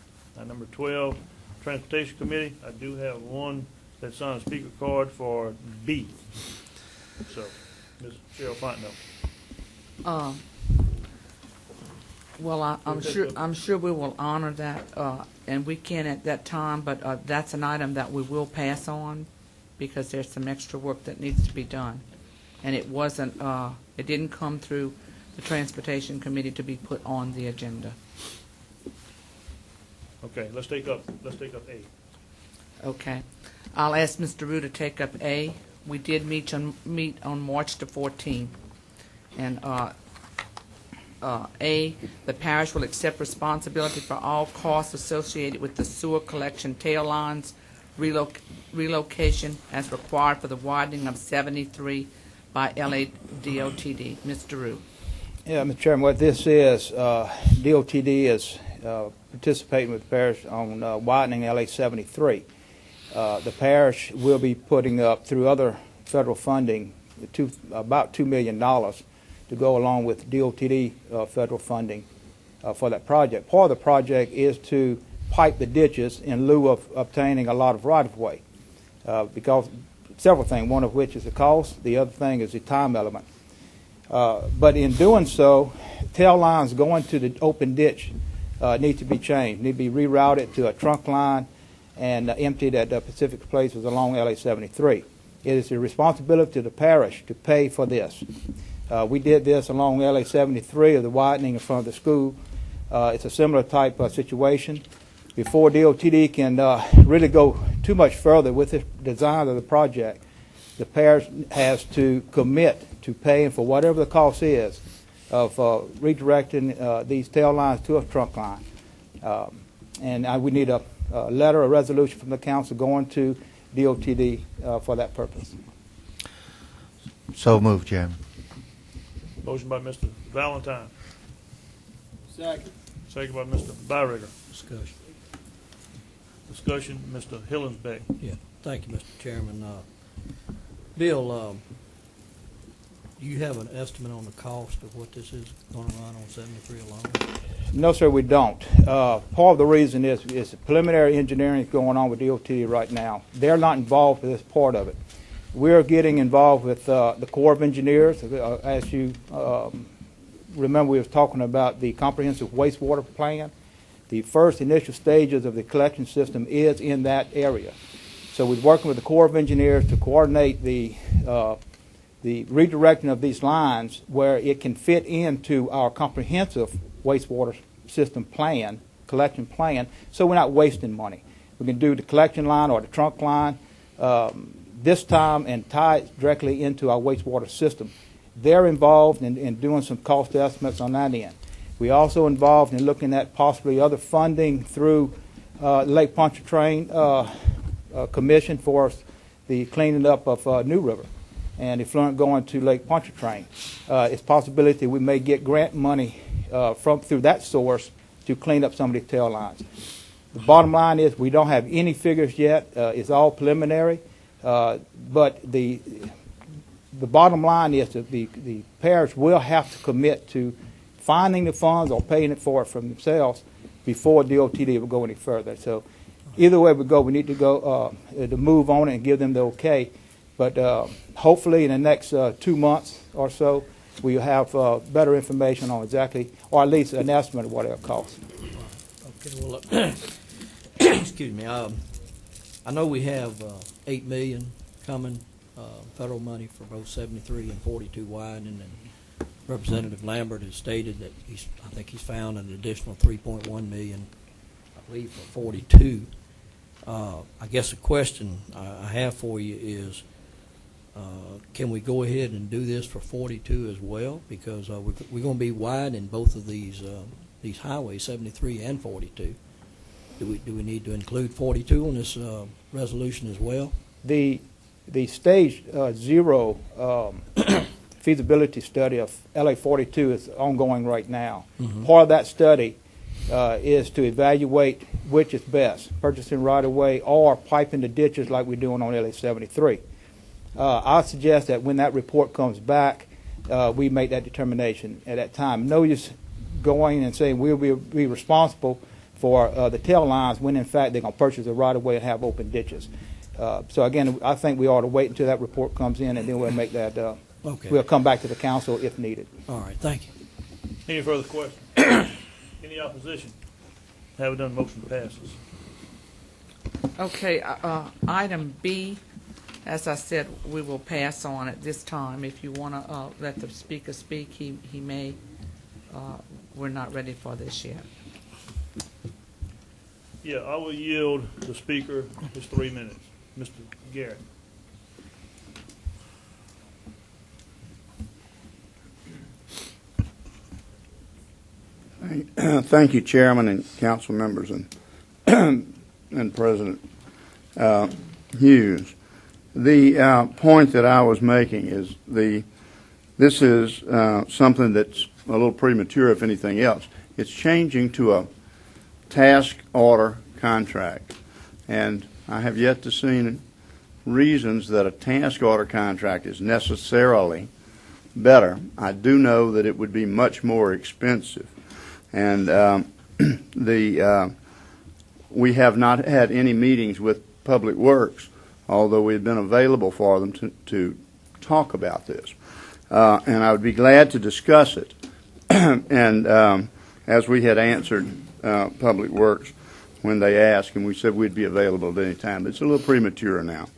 Number 12, Transportation Committee. I do have one that's on a speaker card for B. So, Ms. Cheryl Fontenot. Well, I'm sure we will honor that, and we can at that time. But that's an item that we will pass on because there's some extra work that needs to be done, and it wasn't. It didn't come through the Transportation Committee to be put on the agenda. Okay, let's take up A. Okay, I'll ask Mr. Rue to take up A. We did meet on March the 14th, and A, the parish will accept responsibility for all costs associated with the sewer collection tail lines relocation as required for the widening of 73 by LADOTD. Mr. Rue. Yeah, Mr. Chairman, what this is, DOTD is participating with the parish on widening LA 73. The parish will be putting up, through other federal funding, about $2 million to go along with DOTD federal funding for that project. Part of the project is to pipe the ditches in lieu of obtaining a lot of right-of-way, because several things, one of which is the cost, the other thing is the time element. But in doing so, tail lines going to the open ditch need to be changed, need to be rerouted to a trunk line and emptied at Pacific Places along LA 73. It is the responsibility of the parish to pay for this. We did this along LA 73 of the widening in front of the school. It's a similar type of situation. Before DOTD can really go too much further with the design of the project, the parish has to commit to paying for whatever the cost is of redirecting these tail lines to a trunk line. And we need a letter, a resolution from the council going to DOTD for that purpose. So moved, Chairman. Motion by Mr. Valentine. Second. Second by Mr. Byrigger. Discussion. Discussion, Mr. Hillensbeck. Yeah, thank you, Mr. Chairman. Bill, do you have an estimate on the cost of what this is going to run on 73 alone? No, sir, we don't. Part of the reason is preliminary engineering going on with DOT right now. They're not involved with this part of it. We're getting involved with the Corps of Engineers. As you remember, we were talking about the comprehensive wastewater plan. The first initial stages of the collection system is in that area. So we're working with the Corps of Engineers to coordinate the redirecting of these lines where it can fit into our comprehensive wastewater system plan, collection plan, so we're not wasting money. We can do the collection line or the trunk line this time and tie it directly into our wastewater system. They're involved in doing some cost estimates on that end. We're also involved in looking at possibly other funding through Lake Pontchartrain Commission for the cleaning up of New River and the effluent going to Lake Pontchartrain. It's a possibility we may get grant money through that source to clean up some of the tail lines. The bottom line is we don't have any figures yet. It's all preliminary. But the bottom line is that the parish will have to commit to finding the funds or paying for it from themselves before DOTD will go any further. So either way we go, we need to go to move on it and give them the okay. But hopefully in the next 2 months or so, we'll have better information on exactly, or at least an estimate of what it'll cost. Okay, well, excuse me. I know we have $8 million coming, federal money for both 73 and 42 widening, and Representative Lambert has stated that I think he's found an additional $3.1 million, I believe, for 42. I guess the question I have for you is, can we go ahead and do this for 42 as well? Because we're going to be widening both of these highways, 73 and 42. Do we need to include 42 on this resolution as well? The stage 0 feasibility study of LA 42 is ongoing right now. Mm-hmm. Part of that study is to evaluate which is best, purchasing right of way or piping the ditches like we're doing on LA 73. I suggest that when that report comes back, we make that determination at that time. No use going and saying we'll be responsible for the tail lines when in fact they're going to purchase a right of way and have open ditches. So again, I think we ought to wait until that report comes in and then we'll make that. Okay. We'll come back to the council if needed. All right, thank you. Any further questions? Any opposition? Have it done, motion passes. Okay, item B, as I said, we will pass on at this time. If you want to let the speaker speak, he may. We're not ready for this yet. Yeah, I will yield the speaker his 3 minutes. Mr. Garrett. Thank you, Chairman and council members and and President. Hughes. The point that I was making is this is something that's a little premature, if anything else. It's changing to a task order contract, and I have yet to see reasons that a task order contract is necessarily better. I do know that it would be much more expensive, and we have not had any meetings with Public Works, although we've been available for them to talk about this. And I would be glad to discuss it. And as we had answered Public Works when they asked, and we said we'd be available at any time. But it's a little premature now.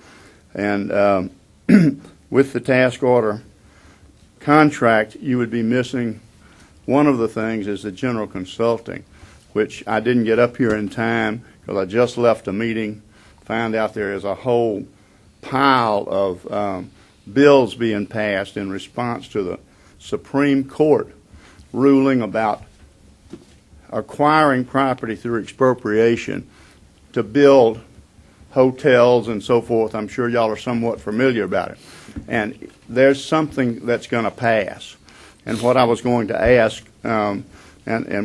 And with the task order contract, you would be missing one of the things is the general consulting, which I didn't get up here in time because I just left a meeting, found out there is a whole pile of bills being passed in response to the Supreme Court ruling about acquiring property through expropriation to build hotels and so forth. I'm sure y'all are somewhat familiar about it. And there's something that's going to pass. And what I was going to ask, and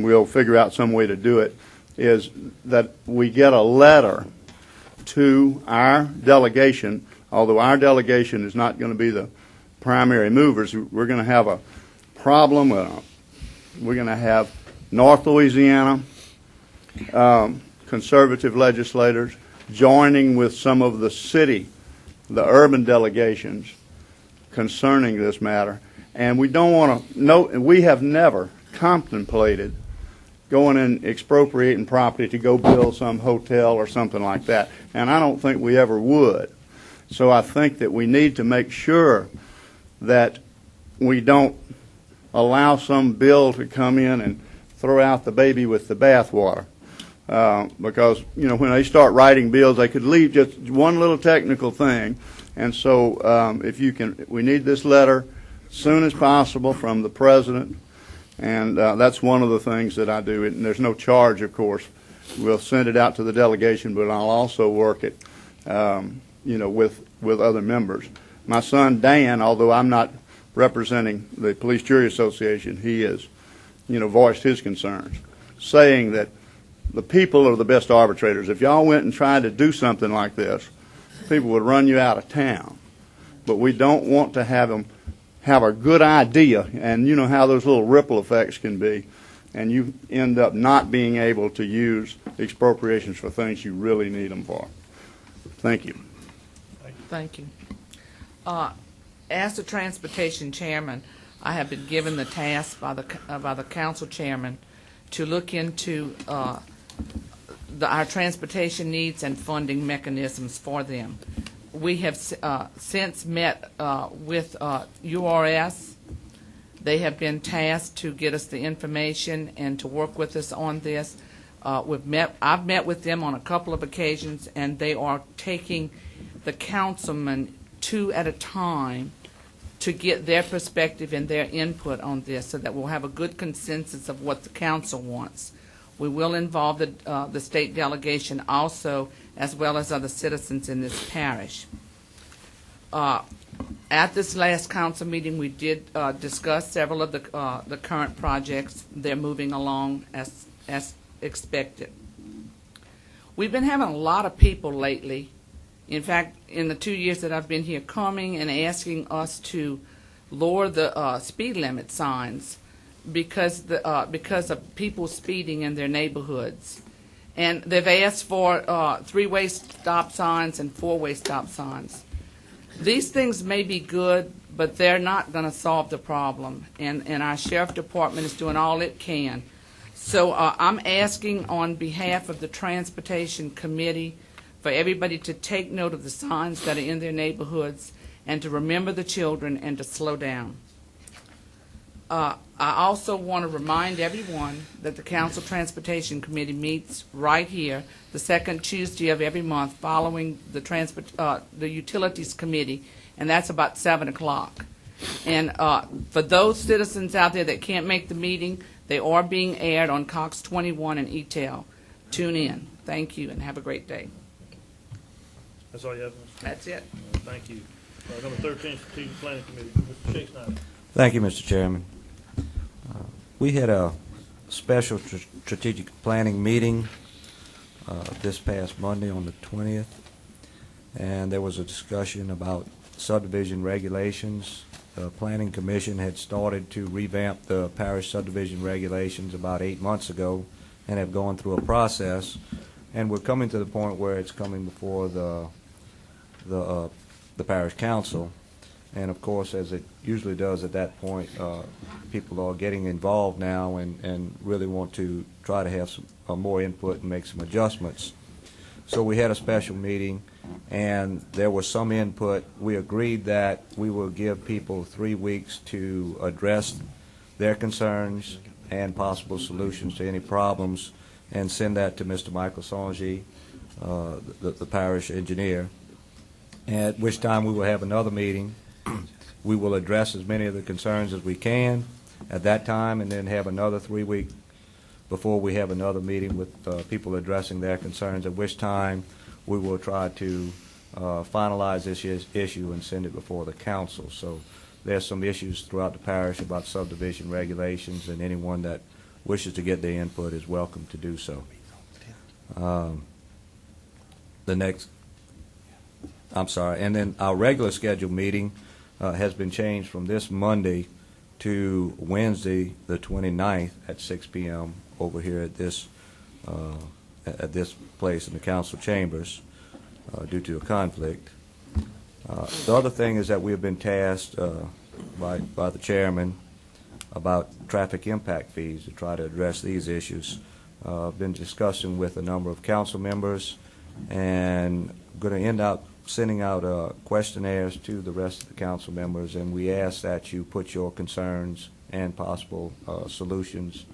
we'll figure out some way to do it, is that we get a letter to our delegation, although our delegation is not going to be the primary movers. We're going to have a problem. We're going to have North Louisiana conservative legislators joining with some of the urban delegations concerning this matter. And we don't want to we have never contemplated going and expropriating property to go build some hotel or something like that. And I don't think we ever would. So I think that we need to make sure that we don't allow some bill to come in and throw out the baby with the bathwater. Because, when they start writing bills, they could leave just one little technical thing. And so we need this letter as soon as possible from the president. And that's one of the things that I do. And there's no charge, of course. We'll send it out to the delegation, but I'll also work it, with other members. My son, Dan, although I'm not representing the Police Jury Association, he has, voiced his concerns, saying that the people are the best arbitrators. If y'all went and tried to do something like this, people would run you out of town. But we don't want to have them have a good idea, and you know how those little ripple effects can be, and you end up not being able to use expropriations for things you really need them for. Thank you. Thank you. As the transportation chairman, I have been given the task by the council chairman to look into our transportation needs and funding mechanisms for them. We have since met with URS. They have been tasked to get us the information and to work with us on this. I've met with them on a couple of occasions, and they are taking the councilmen 2 at a time to get their perspective and their input on this so that we'll have a good consensus of what the council wants. We will involve the state delegation also, as well as other citizens in this parish. At this last council meeting, we did discuss several of the current projects. They're moving along as expected. We've been having a lot of people lately. In fact, in the 2 years that I've been here, coming and asking us to lower the speed limit signs because of people speeding in their neighborhoods. And they've asked for 3-way stop signs and 4-way stop signs. These things may be good, but they're not going to solve the problem. And our sheriff department is doing all it can. So I'm asking on behalf of the Transportation Committee for everybody to take note of the signs that are in their neighborhoods and to remember the children and to slow down. I also want to remind everyone that the Council Transportation Committee meets right here the second Tuesday of every month following the Utilities Committee, and that's about 7 o'clock. And for those citizens out there that can't make the meeting, they are being aired on Cox 21 and ETEL. Tune in. Thank you and have a great day. That's all you have, Mr. That's it. Thank you. Number 13, Strategic Planning Committee, Mr. Chase Snyder. Thank you, Mr. Chairman. We had a special strategic planning meeting this past Monday on the 20th, and there was a discussion about subdivision regulations. The Planning Commission had started to revamp the parish subdivision regulations about 8 months ago and have gone through a process, and we're coming to the point where it's coming before the parish council. And of course, as it usually does at that point, people are getting involved now and really want to try to have some more input and make some adjustments. So we had a special meeting, and there was some input. We agreed that we will give people 3 weeks to address their concerns and possible solutions to any problems, and send that to Mr. Michael Songy, the parish engineer, at which time we will have another meeting. We will address as many of the concerns as we can at that time, and then have another 3 weeks before we have another meeting with people addressing their concerns, at which time we will try to finalize this issue and send it before the council. So there's some issues throughout the parish about subdivision regulations, and anyone that wishes to get their input is welcome to do so. And then our regular scheduled meeting has been changed from this Monday to Wednesday, the 29th at 6 p.m. over here at this place in the council chambers due to a conflict. The other thing is that we have been tasked by the chairman about traffic impact fees to try to address these issues. I've been discussing with a number of council members, and going to end up sending out questionnaires to the rest of the council members, and we ask that you put your concerns and possible solutions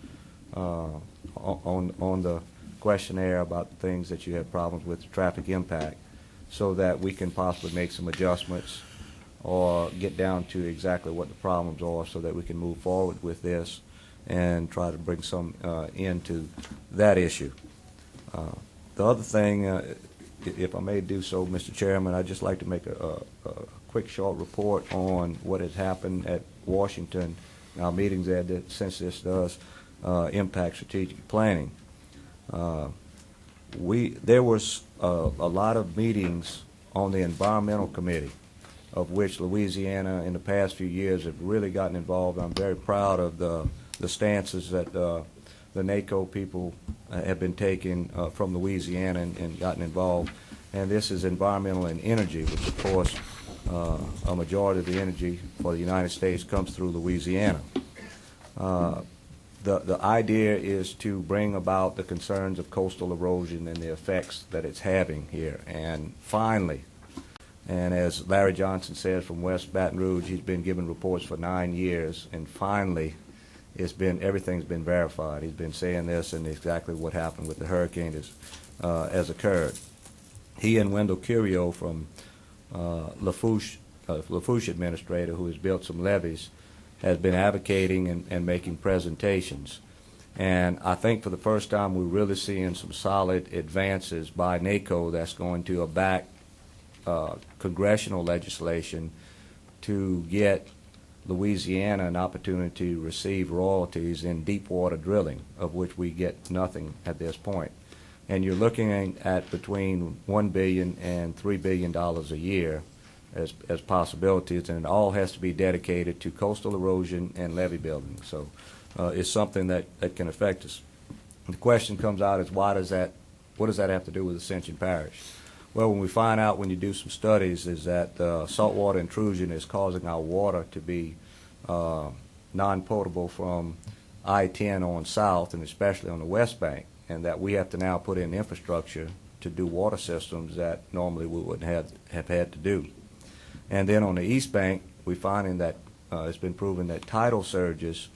on the questionnaire about the things that you have problems with traffic impact, so that we can possibly make some adjustments or get down to exactly what the problems are, so that we can move forward with this and try to bring some end to that issue. The other thing, if I may do so, Mr. Chairman, I'd just like to make a quick short report on what has happened at Washington, our meetings there, since this does impact strategic planning. There was a lot of meetings on the environmental committee, of which Louisiana in the past few years have really gotten involved. I'm very proud of the stances that the NACO people have been taking from Louisiana and gotten involved. And this is environmental and energy, which of course a majority of the energy for the United States comes through Louisiana. The idea is to bring about the concerns of coastal erosion and the effects that it's having here. And finally, and as Larry Johnson says from West Baton Rouge, he's been giving reports for 9 years, and finally everything's been verified. He's been saying this, and exactly what happened with the hurricane has occurred. He and Wendell Curio from Lafourche administrator, who has built some levees, has been advocating and making presentations. And I think for the first time we're really seeing some solid advances by NACO that's going to back congressional legislation to get Louisiana an opportunity to receive royalties in deep water drilling, of which we get nothing at this point. And you're looking at between $1 billion and $3 billion a year as possibilities, and it all has to be dedicated to coastal erosion and levee building. So it's something that can affect us. The question comes out is what does that have to do with Ascension Parish? Well, when we find out, when you do some studies, is that saltwater intrusion is causing our water to be non-potable from I-10 on south, and especially on the West Bank, and that we have to now put in infrastructure to do water systems that normally we wouldn't have had to do. And then on the East Bank, we're finding that it's been proven that tidal surges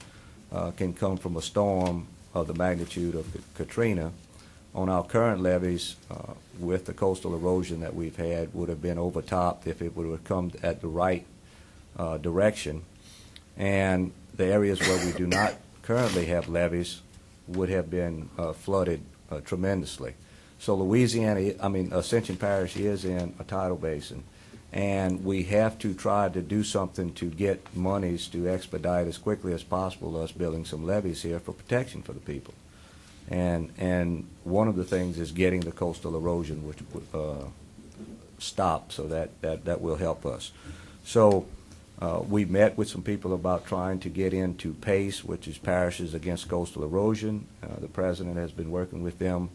can come from a storm of the magnitude of Katrina. On our current levees, with the coastal erosion that we've had, would have been overtopped if it would have come at the right direction. And the areas where we do not currently have levees would have been flooded tremendously. So Ascension Parish is in a tidal basin, and we have to try to do something to get monies to expedite as quickly as possible us building some levees here for protection for the people. And one of the things is getting the coastal erosion which stopped, so that will help us. So we met with some people about trying to get into PACE, which is Parishes Against Coastal Erosion. The president has been working with them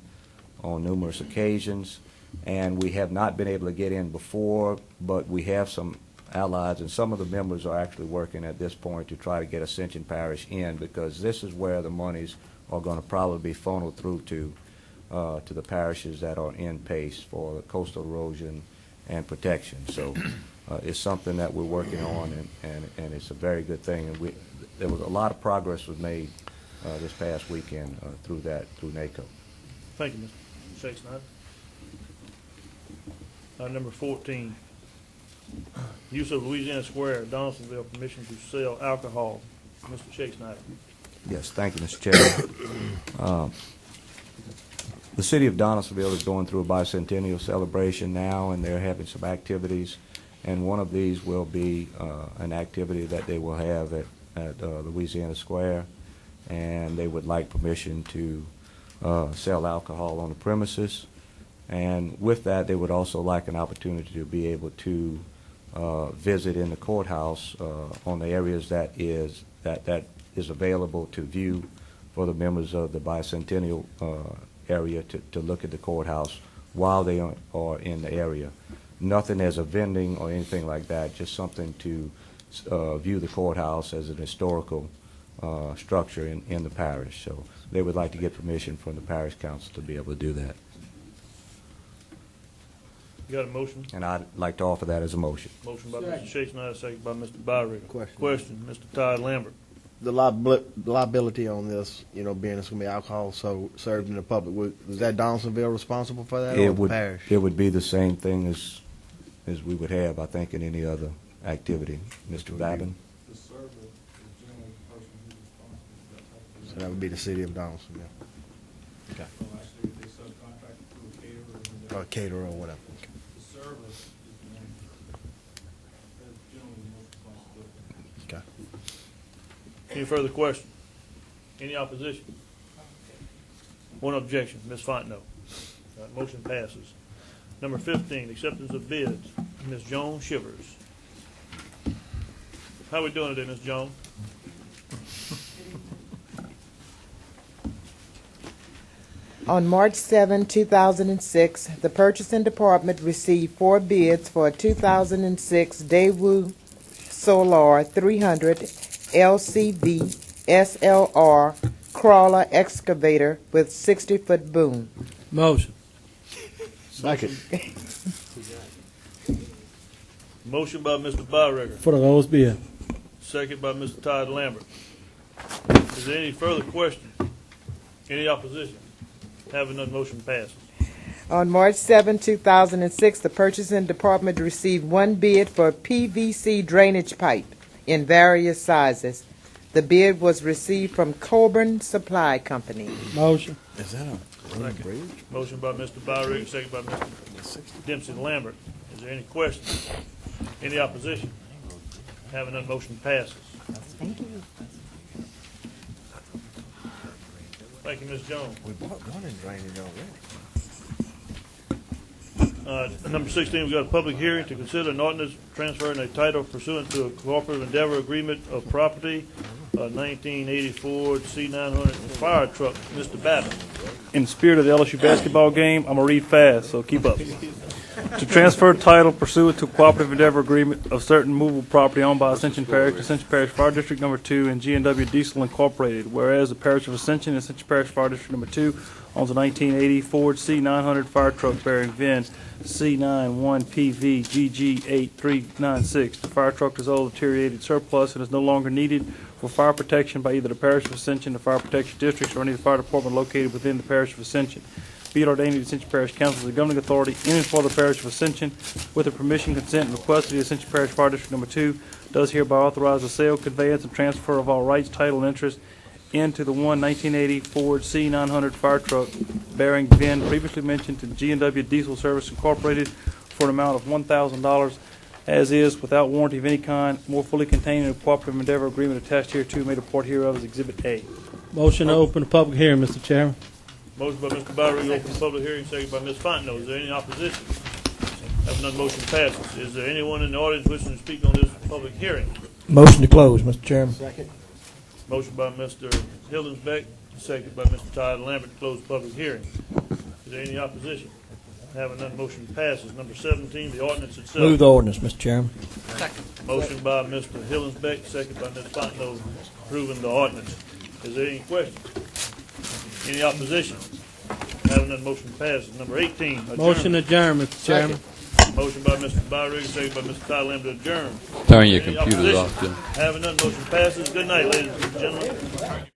on numerous occasions, and we have not been able to get in before, but we have some allies, and some of the members are actually working at this point to try to get Ascension Parish in, because this is where the monies are going to probably be funneled through to the parishes that are in PACE for coastal erosion and protection. So it's something that we're working on, and it's a very good thing. And there was a lot of progress was made this past weekend through NACO. Thank you, Mr. Shake Snyder. Number 14, use of Louisiana Square, Donaldsonville, permission to sell alcohol. Mr. Shake Snyder. Yes, thank you, Mr. Chairman. The city of Donaldsonville is going through a bicentennial celebration now, and they're having some activities, and one of these will be an activity that they will have at Louisiana Square, and they would like permission to sell alcohol on the premises. And with that, they would also like an opportunity to be able to visit in the courthouse on the areas that is available to view for the members of the bicentennial area to look at the courthouse while they are in the area. Nothing as a vending or anything like that, just something to view the courthouse as an historical structure in the parish. So they would like to get permission from the parish council to be able to do that. You got a motion? And I'd like to offer that as a motion. Motion by Mr. Shake Snyder, second by Mr. Byrick. Question, Mr. Todd Lambert. The liability on this, being it's going to be alcohol served in the public, is that Donaldsonville responsible for that, or the parish? It would be the same thing as we would have, I think, in any other activity. Mr. Babin? The server is generally the person who's responsible for that. So that would be the city of Donaldsonville. Okay. So actually, if they subcontract to a caterer Or caterer or whatever. Okay. the server is the one that has generally the most responsibility. Okay. Any further question? Any opposition? One objection, Ms. Fontenot. Motion passes. Number 15, acceptance of bids. Ms. Joan Shivers. How we doing today, Ms. Joan? On March 7, 2006, the Purchasing Department received 4 bids for a 2006 Daewoo Solar 300 LCV SLR crawler excavator with 60-foot boom. Motion. Second. Motion by Mr. Byrick. For the lowest bid. Second by Mr. Todd Lambert. Is there any further question? Any opposition? Having none, motion passes. On March 7, 2006, the Purchasing Department received 1 bid for PVC drainage pipe in various sizes. The bid was received from Coburn Supply Company. Motion. Is that a bridge? Motion by Mr. Byrick, second by Mr. Dempsey Lambert. Is there any questions? Any opposition? Having none, motion passes. Thank you. Thank you, Ms. Jones. We bought one in drainage already. Number 16, we've got a public hearing to consider an ordinance transferring a title pursuant to a cooperative endeavor agreement of property, 1984 C900 fire truck. Mr. Babbitt. In the spirit of the LSU basketball game, I'm going to read fast, so keep up. To transfer title pursuant to a cooperative endeavor agreement of certain movable property owned by Ascension Parish, Ascension Parish Fire District Number 2, and G&W Diesel Incorporated, whereas the Parish of Ascension and Ascension Parish Fire District Number 2 owns a 1980 Ford C900 fire truck bearing VIN C91PV GG8396. The fire truck is old, deteriorated, surplus, and is no longer needed for fire protection by either the Parish of Ascension, the Fire Protection Districts, or any fire department located within the Parish of Ascension. Be it ordained, the Ascension Parish Council is the governing authority in and for the Parish of Ascension, with the permission, consent, and request of the Ascension Parish Fire District Number 2, does hereby authorize the sale, conveyance, and transfer of all rights, title, and interest into the 1980 Ford C900 fire truck bearing VIN previously mentioned to G&W Diesel Service Incorporated for an amount of $1,000 as is, without warranty of any kind, more fully contained in a cooperative endeavor agreement attached here to, made a part hereof as Exhibit A. Motion to open the public hearing, Mr. Chairman. Motion by Mr. Byrie, open the public hearing, second by Ms. Fontenot. Is there any opposition? Have none, motion passes. Is there anyone in the audience wishing to speak on this public hearing? Motion to close, Mr. Chairman. Second. Motion by Mr. Hildensbeck, second by Mr. Todd Lambert to close the public hearing. Is there any opposition? Having none, motion passes. Number 17, the ordinance itself. Move the ordinance, Mr. Chairman. Motion by Mr. Hildensbeck, second by Ms. Fontenot, approving the ordinance. Is there any question? Any opposition? Having none, motion passes. Number 18, adjournment. Motion adjourned, Mr. Chairman. Motion by Mr. Byrie, second by Mr. Todd Lambert to adjourn. Turn your Any computers opposition? off, Jim. Having none, motion passes. Good night, ladies and gentlemen.